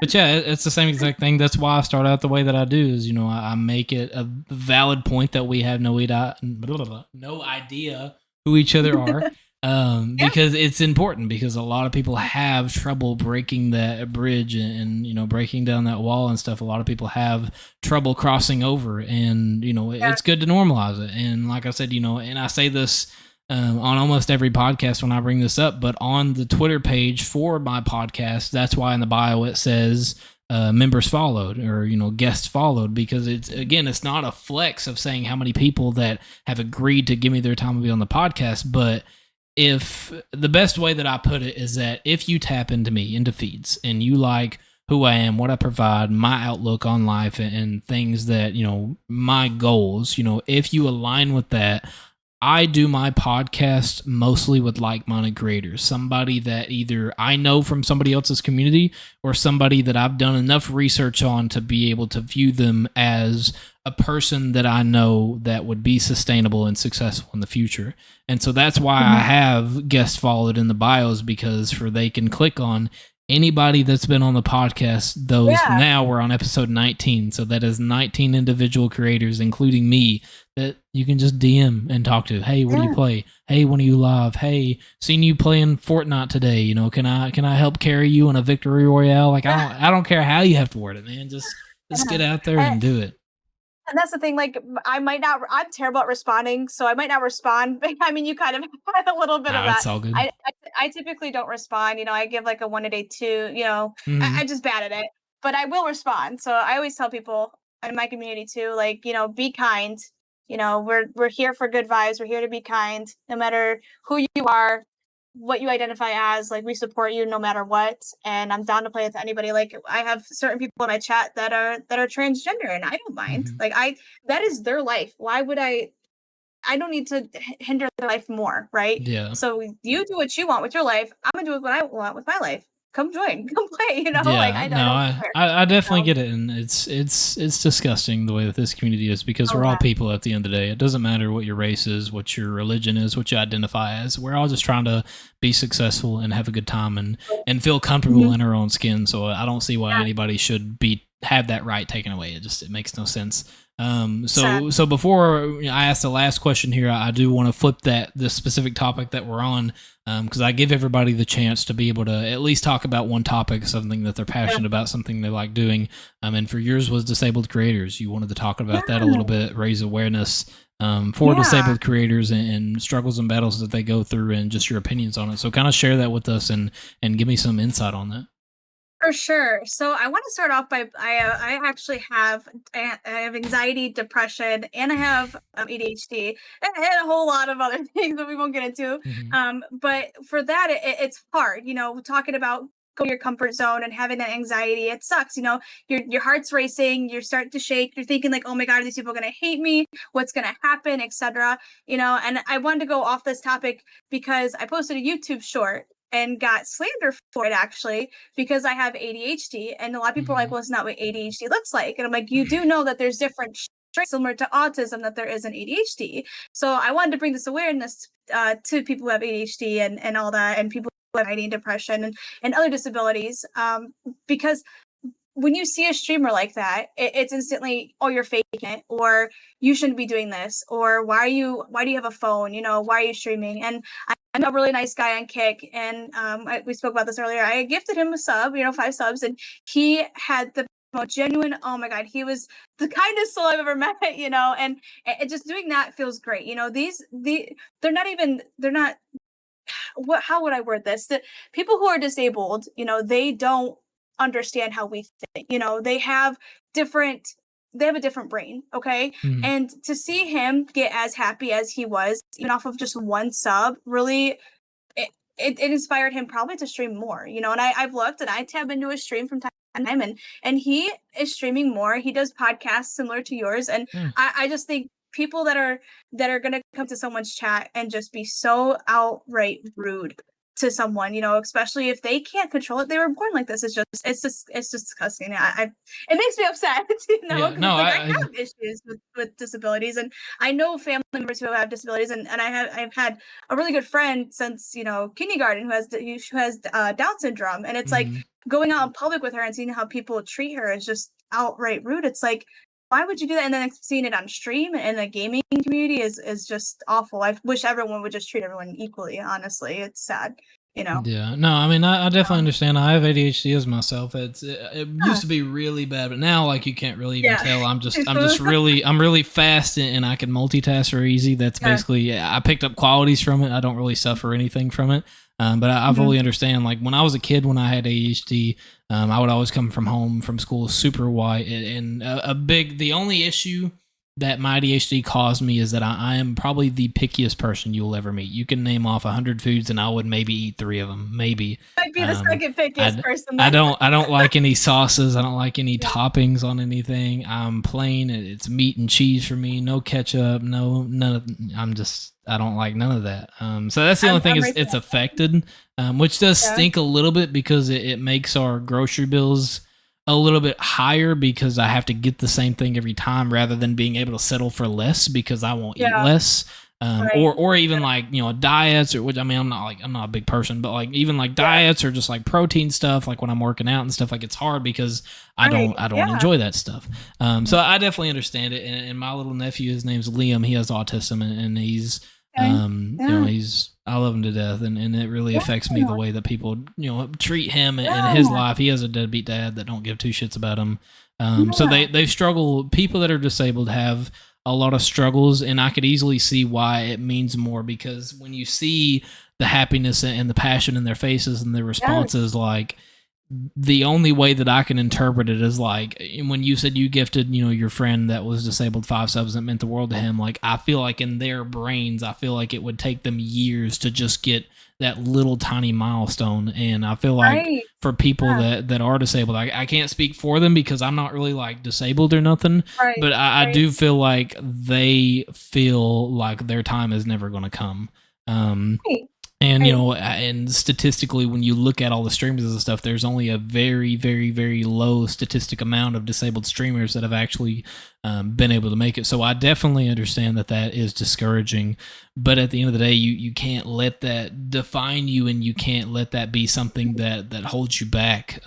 Speaker 1: But yeah, it's the same exact thing. That's why I start out the way that I do. Is I make it a valid point that we have no idea who each other are.
Speaker 2: Yeah.
Speaker 1: Because it's important, because a lot of people have trouble breaking that bridge and breaking down that wall and stuff. A lot of people have trouble crossing over, and
Speaker 2: Yeah.
Speaker 1: it's good to normalize it. And like I said, and I say this on almost every podcast when I bring this up, but on the Twitter page for my podcast, that's why in the bio it says members followed, or guests followed, because it's not a flex of saying how many people that have agreed to give me their time to be on the podcast, but if the best way that I put it is that if you tap into me, into feeds, and you like who I am, what I provide, my outlook on life, and things that, my goals, if you align with that, I do my podcast mostly with like-minded creators, somebody that either I know from somebody else's community, or somebody that I've done enough research on to be able to view them as a person that I know that would be sustainable and successful in the future. And so that's why I have guest followed in the bios, because they can click on anybody that's been on the podcast.
Speaker 2: Yeah.
Speaker 1: Now we're on episode 19. So that is 19 individual creators, including me, that you can just DM and talk to. Hey, what do you play? Hey, when are you live? Hey, seen you playing Fortnite today. Can I help carry you in a victory royale? Like, I don't care how you have to word it, man. Just get out there and do it.
Speaker 2: And that's the thing, like, I'm terrible at responding, so I might not respond, but I mean, you kind of had a little bit of
Speaker 1: No,
Speaker 2: that.
Speaker 1: it's all good.
Speaker 2: I typically don't respond, I give like a 1 a day 2,
Speaker 1: Mhm.
Speaker 2: I'm just bad at it, but I will respond. So I always tell people in my community too, like, be kind. We're here for good vibes. We're here to be kind, no matter who you are, what you identify as. Like, we support you no matter what, and I'm down to play with anybody. Like, I have certain people in my chat that are transgender, and I don't mind.
Speaker 1: Mhm.
Speaker 2: Like, that is their life. Why would I don't need to hinder their life more, right?
Speaker 1: Yeah.
Speaker 2: So you do what you want with your life. I'm gonna do what I want with my life. Come join, come play. Like,
Speaker 1: Yeah,
Speaker 2: I
Speaker 1: no,
Speaker 2: don't
Speaker 1: I,
Speaker 2: care.
Speaker 1: I, I definitely
Speaker 2: So,
Speaker 1: get it, and it's disgusting the way that this community is, because
Speaker 2: oh
Speaker 1: we're all
Speaker 2: yeah,
Speaker 1: people at the end of the day. It doesn't matter what your race is, what your religion is, what you identify as. We're all just trying to be successful and have a good time, and feel comfortable
Speaker 2: mhm,
Speaker 1: in our own skin. So I don't see why
Speaker 2: yeah,
Speaker 1: anybody should have that right taken away. It makes no sense.
Speaker 2: sad.
Speaker 1: So before I ask the last question here, I do want to flip this specific topic that we're on, because I give everybody the chance to be able to at least talk about one topic, something that they're
Speaker 2: Yeah,
Speaker 1: passionate about, something they like doing. And for yours was disabled creators. You wanted to talk about that a little
Speaker 2: yeah,
Speaker 1: bit, raise awareness for
Speaker 2: yeah.
Speaker 1: disabled creators, and struggles and battles that they go through, and just your opinions on it. So kind of share that with us, and give me some insight on that.
Speaker 2: For sure. So I want to start off by I actually I have anxiety, depression, and I have ADHD, and a whole lot of other things that we won't get into.
Speaker 1: Hmm.
Speaker 2: But for that, it's hard. Talking about going your comfort zone and having that anxiety, it sucks. Your heart's racing. You start to shake. You're thinking like, oh my god, are these people gonna hate me? What's gonna happen, etc. And I wanted to go off this topic because I posted a YouTube short and got slandered for it, actually, because I have ADHD. And a lot of people are like,
Speaker 1: Hmm.
Speaker 2: well, it's not what ADHD looks like. And I'm like, you do know that there's different traits similar to autism that there is in ADHD. So I wanted to bring this awareness to people who have ADHD and all that, and people who have anxiety and depression and other disabilities. Because when you see a streamer like that, it's instantly, oh, you're faking it, or you shouldn't be doing this, or why do you have a phone? Why are you streaming? And I'm a really nice guy on Kick, and we spoke about this earlier. I gifted him a sub, 5 subs, and he had the most genuine. Oh my God, he was the kindest soul I've ever met, and just doing that feels great. They're not, how would I word this? The people who are disabled, they don't understand how we think. Different they have a different brain, okay?
Speaker 1: Mhm.
Speaker 2: And to see him get as happy as he was, even off of just one sub, really it inspired him probably to stream more, and I've looked and I tab into his stream from time to time, and he is streaming more. He does podcasts similar to yours, and
Speaker 1: Yeah.
Speaker 2: I just think people that are gonna come to someone's chat and just be so outright rude to someone, especially if they can't control it. They were born like this. It's just disgusting. It makes me upset,
Speaker 1: Yeah.
Speaker 2: because
Speaker 1: No,
Speaker 2: it's like I
Speaker 1: I
Speaker 2: have issues with disabilities, and I know family members who have disabilities, and I've had a really good friend since kindergarten who has Down syndrome, and it's like
Speaker 1: mhm.
Speaker 2: going out in public with her and seeing how people treat her is just outright rude. It's like, why would you do that? And then seeing it on stream and the gaming community is just awful. I wish everyone would just treat everyone equally. Honestly, it's sad.
Speaker 1: Yeah, no, I mean, I definitely
Speaker 2: Um,
Speaker 1: understand. I have ADHD as myself. It used
Speaker 2: yeah,
Speaker 1: to be really bad, but now like you can't really even
Speaker 2: yeah,
Speaker 1: tell. I'm really fast and I can multitask very easy. That's
Speaker 2: yeah.
Speaker 1: basically I picked up qualities from it. I don't really suffer anything from it. But I
Speaker 2: Mhm.
Speaker 1: fully understand. Like when I was a kid, when I had ADHD, I would always come from home from school super white, and the only issue that my ADHD caused me is that I am probably the pickiest person you'll ever meet. You can name off 100 foods, and I would maybe eat three of them, maybe.
Speaker 2: Might be the
Speaker 1: Um,
Speaker 2: second pickiest
Speaker 1: I
Speaker 2: person then.
Speaker 1: I don't like any sauces. I don't like any
Speaker 2: Yeah.
Speaker 1: toppings on anything. I'm plain. It's meat and cheese for me. No ketchup. No none. I don't like none of that. So that's the only thing
Speaker 2: I'm
Speaker 1: is
Speaker 2: right
Speaker 1: it's
Speaker 2: there.
Speaker 1: affected, which does
Speaker 2: Yeah.
Speaker 1: stink a little bit because it makes our grocery bills a little bit higher because I have to get the same thing every time rather than being able to settle for less because I won't eat
Speaker 2: Yeah.
Speaker 1: less.
Speaker 2: Right.
Speaker 1: Or even like diets or which I mean I'm not a big person but like even like
Speaker 2: Yeah.
Speaker 1: diets or just like protein stuff like when I'm working out and stuff like it's hard because
Speaker 2: Right.
Speaker 1: I don't
Speaker 2: Yeah.
Speaker 1: enjoy that stuff. So
Speaker 2: Mhm.
Speaker 1: I definitely understand it, and my little nephew, his name's Liam, he has autism, and he's
Speaker 2: Okay. Yeah.
Speaker 1: he's I love him to death, and it really
Speaker 2: Yeah.
Speaker 1: affects me the way that people treat him in his
Speaker 2: Yeah.
Speaker 1: life. He has a deadbeat dad that don't give two shits about him. So
Speaker 2: Yeah.
Speaker 1: they struggle. People that are disabled have a lot of struggles, and I could easily see why it means more because when you see the happiness and the passion in their faces and their
Speaker 2: Yes.
Speaker 1: responses, like the only way that I can interpret it is like when you said you gifted, your friend that was disabled 5 subs that meant the world to him. Like I feel like in their brains, I feel like it would take them years to just get that little tiny milestone. And I feel like
Speaker 2: Right.
Speaker 1: for people
Speaker 2: Yeah.
Speaker 1: that are disabled, I can't speak for them because I'm not really like disabled or nothing,
Speaker 2: Right.
Speaker 1: but I
Speaker 2: Right.
Speaker 1: do feel like they feel like their time is never going to come. Um,
Speaker 2: Right.
Speaker 1: and
Speaker 2: Right.
Speaker 1: and statistically, when you look at all the streamers and stuff, there's only a very, very, very low statistic amount of disabled streamers that have actually been able to make it. So I definitely understand that is discouraging. But at the end of the day, you can't let that define you, and you can't let that be something that holds you back.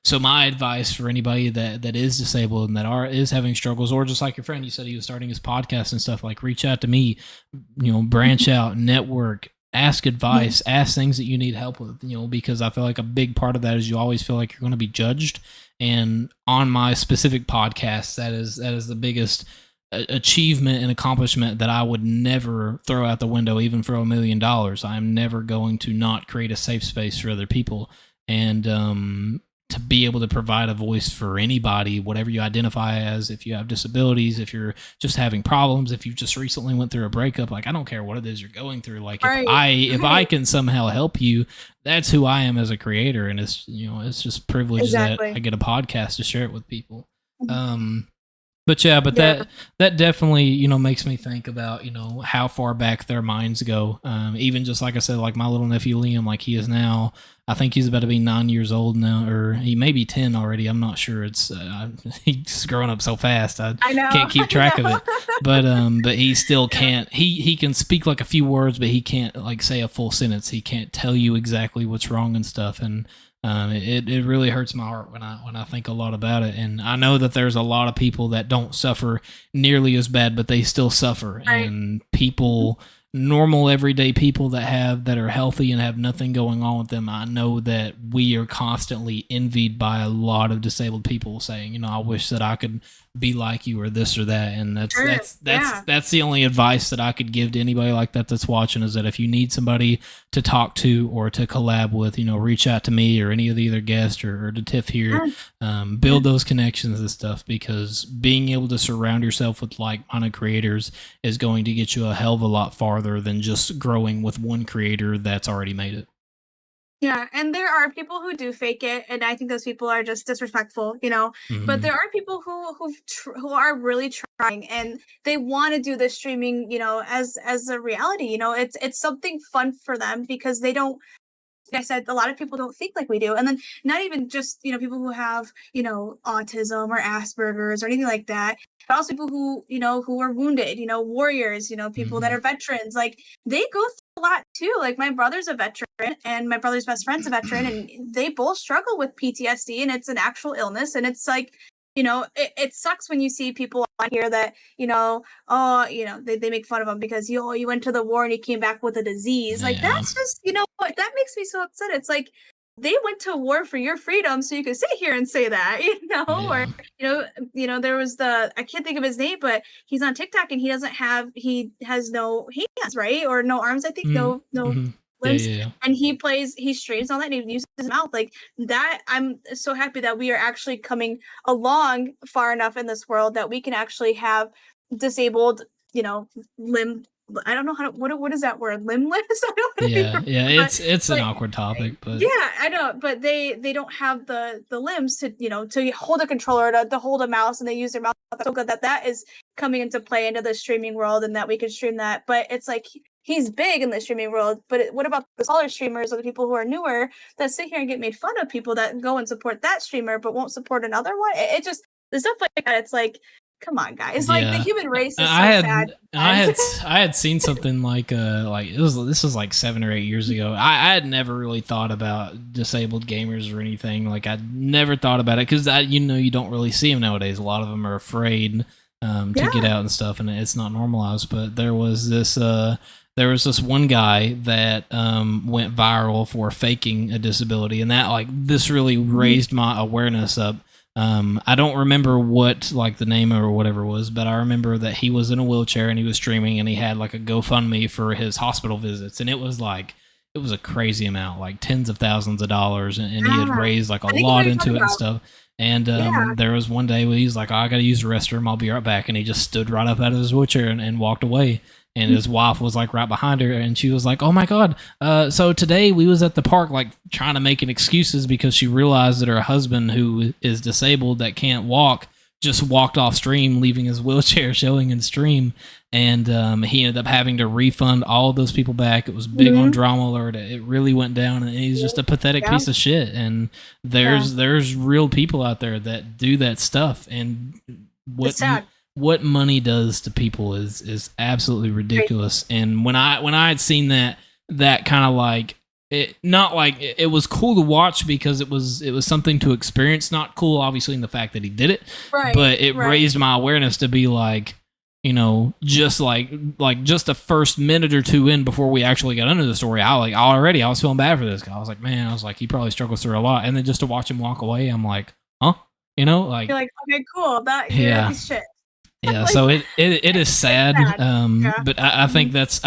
Speaker 1: So my advice for anybody that is disabled and is having struggles, or just like your friend, you said he was starting his podcast and stuff, like reach out to me, branch out, network, ask
Speaker 2: Mhm.
Speaker 1: advice, ask things that you need help with, because I feel like a big part of that is you always feel like you're going to be judged. And on my specific podcast, that is the biggest achievement and accomplishment that I would never throw out the window, even for $1 million. I'm never going to not create a safe space for other people. And to be able to provide a voice for anybody, whatever you identify as, if you have disabilities, if you're just having problems, if you just recently went through a breakup, like I don't care what it is you're going through. Like
Speaker 2: Right.
Speaker 1: if I
Speaker 2: Right.
Speaker 1: can somehow help you, that's who I am as a creator, and it's just privilege that I
Speaker 2: Exactly.
Speaker 1: get a podcast to share it with people.
Speaker 2: Mhm.
Speaker 1: Um, but yeah, but
Speaker 2: Yeah.
Speaker 1: that definitely makes me think about how far back their minds go. Even just like I said, like my little nephew Liam, like he is now. I think he's about to be 9 years old now, or he may be 10 already. I'm not sure. It's he's growing up so fast. I
Speaker 2: I know.
Speaker 1: can't keep track
Speaker 2: I
Speaker 1: of
Speaker 2: know.
Speaker 1: it. But he still
Speaker 2: Yeah.
Speaker 1: can't. He can speak like a few words, but he can't like say a full sentence. He can't tell you exactly what's wrong and stuff. And it really hurts my heart when I think a lot about it. And I know that there's a lot of people that don't suffer nearly as bad, but they still suffer.
Speaker 2: Right.
Speaker 1: And
Speaker 2: Mhm.
Speaker 1: people normal everyday people that are healthy and have nothing going on with them, I know that we are constantly envied by a lot of disabled people saying, I wish that I could be like you or this or that. And that's
Speaker 2: Sure.
Speaker 1: that's that's
Speaker 2: Yeah.
Speaker 1: that's the only advice that I could give to anybody like that's watching, is that if you need somebody to talk to or to collab with, reach out to me or any of the other guests or to Tiff here. Build those connections and stuff, because being able to surround yourself with like-minded creators is going to get you a hell of a lot farther than just growing with one creator that's already made it.
Speaker 2: Yeah, and there are people who do fake it, and I think those people are just disrespectful, But there are people who are really trying, and they want to do this streaming, as a reality. It's something fun for them because they don't. Like I said, a lot of people don't think like we do, and then not even just people who have autism or Asperger's or anything like that, but also people who are wounded, warriors, people that are veterans, like they go through a lot too. Like my brother's a veteran, and my brother's best friend's a veteran, and they both struggle with PTSD, and it's an actual illness, and it's like it sucks when you see people out here that they make fun of them because you went to the war and you came back with a disease. Like that's just what that makes me so upset. It's like they went to war for your freedom, so you could sit here and say that, or there was I can't think of his name, but he's on TikTok and he has no hands, right? Or no arms, I think, no limbs.
Speaker 1: Yeah.
Speaker 2: And he streams on that and he uses his mouth like that. I'm so happy that we are actually coming along far enough in this world that we can actually have disabled, limb. I don't know how to, what is that word? Limbless? I don't know.
Speaker 1: Yeah. It's an awkward topic, but
Speaker 2: yeah, I know. But they don't have the limbs to to hold a controller, to hold a mouse, and they use their mouth. So good that is coming into play into the streaming world, and that we can stream that. But it's like he's big in the streaming world. But what about the smaller streamers or the people who are newer that sit here and get made fun of, people that go and support that streamer but won't support another one? It just, the stuff like that. It's like, come on, guys! Like the human race is so sad.
Speaker 1: I had seen something like this was like 7 or 8 years ago. I had never really thought about disabled gamers or anything. Like I never thought about it because you don't really see them nowadays. A lot of them are afraid to get out and stuff, and it's not normalized. But there was this one guy that went viral for faking a disability, and that this really raised my awareness up. I don't remember what the name or whatever was, but I remember that he was in a wheelchair and he was streaming, and he had a GoFundMe for his hospital visits, and it was a crazy amount, like tens of thousands of dollars, and he had raised a lot into it and stuff. And there was one day where he was like, I gotta use the restroom, I'll be right back, and he just stood right up out of his wheelchair and walked away. And his wife was right behind her, and she was like, oh my God, so today we was at the park trying to make excuses because she realized that her husband, who is disabled that can't walk, just walked off stream, leaving his wheelchair showing in stream. And he ended up having to refund all of those people back. It was big on Drama Alert. It really went down, and he's just a pathetic piece of shit. And there's real people out there that do that stuff, and what money does to people is absolutely ridiculous. And when I had seen that kind of it was cool to watch because it was something to experience. Not cool, obviously, in the fact that he did it, but it raised my awareness to be just just the first minute or two in before we actually got into the story, I was feeling bad for this guy. I was like, man, he probably struggles through a lot. And then just to watch him walk away, I'm like, huh?
Speaker 2: You're like, okay, cool. You're shit.
Speaker 1: Yeah, so it is sad, but I think that's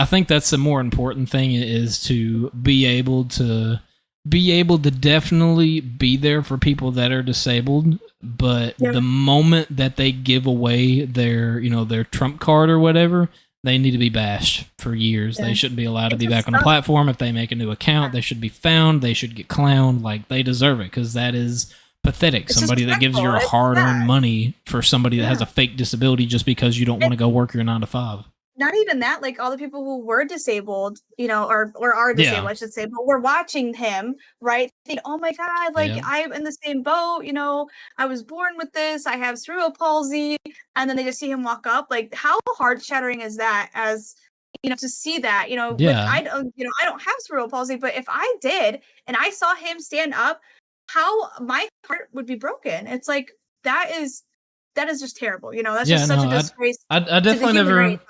Speaker 1: the more important thing, is to be able to definitely be there for people that are disabled. But the moment that they give away their trump card or whatever, they need to be bashed for years. They shouldn't be allowed to be back on the platform. If they make a new account, they should be found. They should get clowned. They deserve it, because that is pathetic. Somebody that gives your hard-earned money for somebody that has a fake disability just because you don't want to go work your 9 to 5.
Speaker 2: Not even that, all the people who were disabled, or are disabled, I should say, but we're watching him, right? Think, oh my God, I'm in the same boat, I was born with this, I have cerebral palsy, and then they just see him walk up. How heart-shattering is that? As to see that, I don't have cerebral palsy, but if I did and I saw him stand up, how my heart would be broken. It's that is just terrible. That's just such a disgrace.
Speaker 1: I definitely never.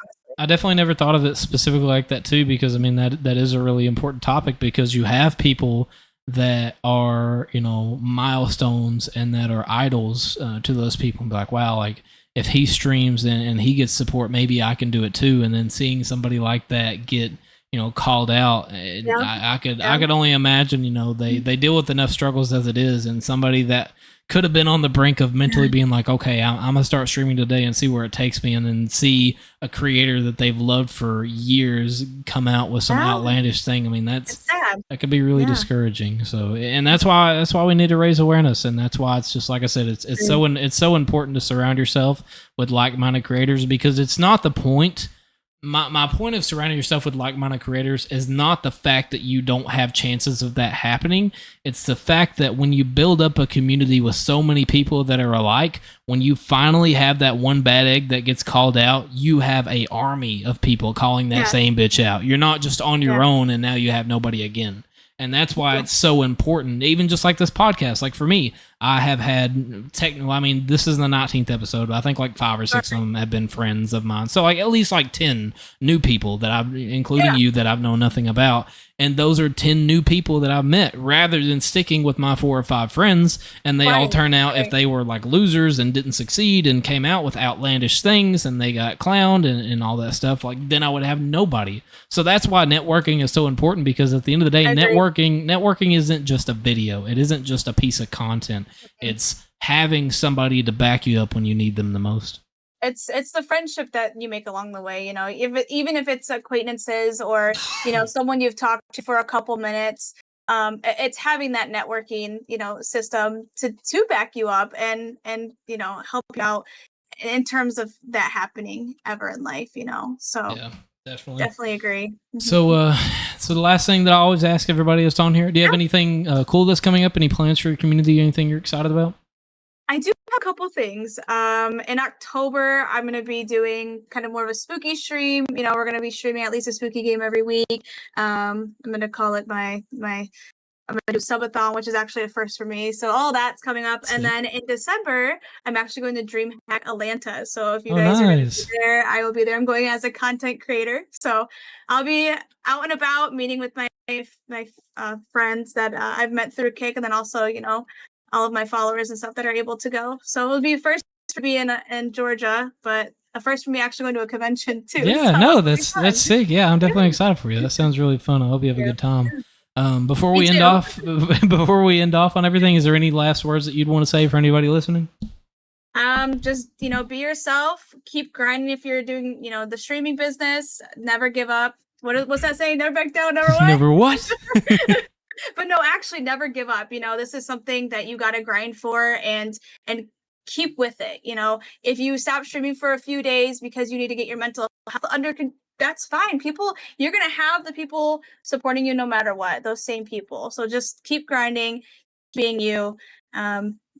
Speaker 1: I definitely never thought of it specifically like that too, because I mean that is a really important topic, because you have people that are, you know, milestones and that are idols to those people, and be like, wow, like if he streams and he gets support, maybe I can do it too. And then seeing somebody like that get, you know, called out, I could only imagine, you know, they deal with enough struggles as it is, and somebody that could have been on the brink of mentally being like, okay, I'm gonna start streaming today and see where it takes me, and then see a creator that they've loved for years come out with some outlandish thing. I mean, that could be really discouraging. So, and that's why we need to raise awareness, and that's why it's just like I said, it's so important to surround yourself with like-minded creators, because it's not the point. My point of surrounding yourself with like-minded creators is not the fact that you don't have chances of that happening. It's the fact that when you build up a community with so many people that are alike, when you finally have that one bad egg that gets called out, you have a army of people calling that same bitch out. You're not just on your own and now you have nobody again. And that's why it's so important, even just like this podcast. Like for me, I have had I mean, this is the 19th episode, but I think like 5 or 6 of them have been friends of mine. So like at least like 10 new people that I've, including you, that I've known nothing about. And those are 10 new people that I've met, rather than sticking with my 4 or 5 friends and they all turn out, if they were like losers and didn't succeed and came out with outlandish things and they got clowned and all that stuff, like then I would have nobody. So that's why networking is so important, because at the end of the day, networking isn't just a video. It isn't just a piece of content. It's having somebody to back you up when you need them the most.
Speaker 2: It's the friendship that you make along the way, you know, even if it's acquaintances or, you know, someone you've talked to for a couple minutes, it's having that networking, you know, system to back you up and, you know, help you out in terms of that happening ever in life, you know. So
Speaker 1: yeah, definitely agree.
Speaker 2: So
Speaker 1: so the last thing that I always ask everybody that's on here, do you have anything cool that's coming up? Any plans for your community? Anything you're excited about?
Speaker 2: I do have a couple things. In October, I'm going to be doing kind of more of a spooky stream. You know, we're going to be streaming at least a spooky game every week. I'm going to call it I'm going to do subathon, which is actually a first for me. So all that's coming up. And then in December, I'm actually going to DreamHack Atlanta. So if you guys are going to be there, I will be there. I'm going as a content creator. So I'll be out and about meeting with my friends that I've met through Kick, and then also, you know, all of my followers and stuff that are able to go. So it'll be first for me in Georgia, but a first for me actually going to a convention too.
Speaker 1: Yeah,
Speaker 2: so
Speaker 1: no, that's sick. Yeah, I'm definitely excited for you. That sounds really fun. I hope you have a good time. Before we end off on everything, is there any last words that you'd want to say for anybody listening?
Speaker 2: Just, you know, be yourself, keep grinding if you're doing, you know, the streaming business, never give up. What's that saying? Never back down, never what?
Speaker 1: Never what?
Speaker 2: But no, actually never give up. You know, this is something that you got to grind for and keep with it. You know, if you stop streaming for a few days because you need to get your mental health under control, that's fine. You're going to have the people supporting you no matter what, those same people. So just keep grinding, being you.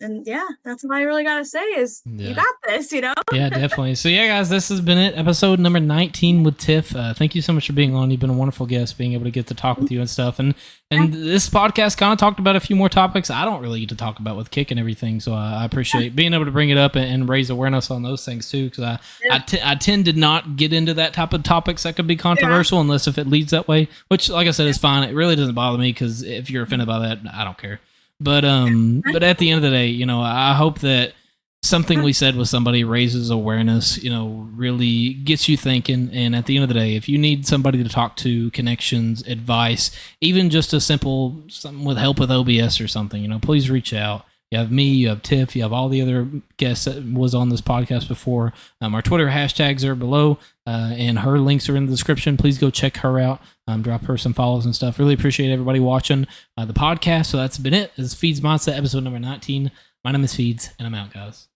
Speaker 2: And yeah, that's all I really got to say is you got this, you know?
Speaker 1: Yeah, definitely. So yeah, guys, this has been it. Episode number 19 with Tiff. Thank you so much for being on. You've been a wonderful guest, being able to get to talk with you and stuff. And this podcast kind of talked about a few more topics I don't really get to talk about with Kick and everything. So I appreciate being able to bring it up and raise awareness on those things too. Because I tend to not get into that type of topics that could be controversial unless if it leads that way, which like I said, is fine. It really doesn't bother me because if you're offended by that, I don't care. But at the end of the day, you know, I hope that something we said with somebody raises awareness, you know, really gets you thinking. And at the end of the day, if you need somebody to talk to, connections, advice, even just a simple something with help with OBS or something, you know, please reach out. You have me, you have Tiff, you have all the other guests that was on this podcast before. Our Twitter hashtags are below, and her links are in the description. Please go check her out. Drop her some follows and stuff. Really appreciate everybody watching the podcast. So that's been it. This is Feeds Mindset, episode number 19. My name is Feeds, and I'm out, guys.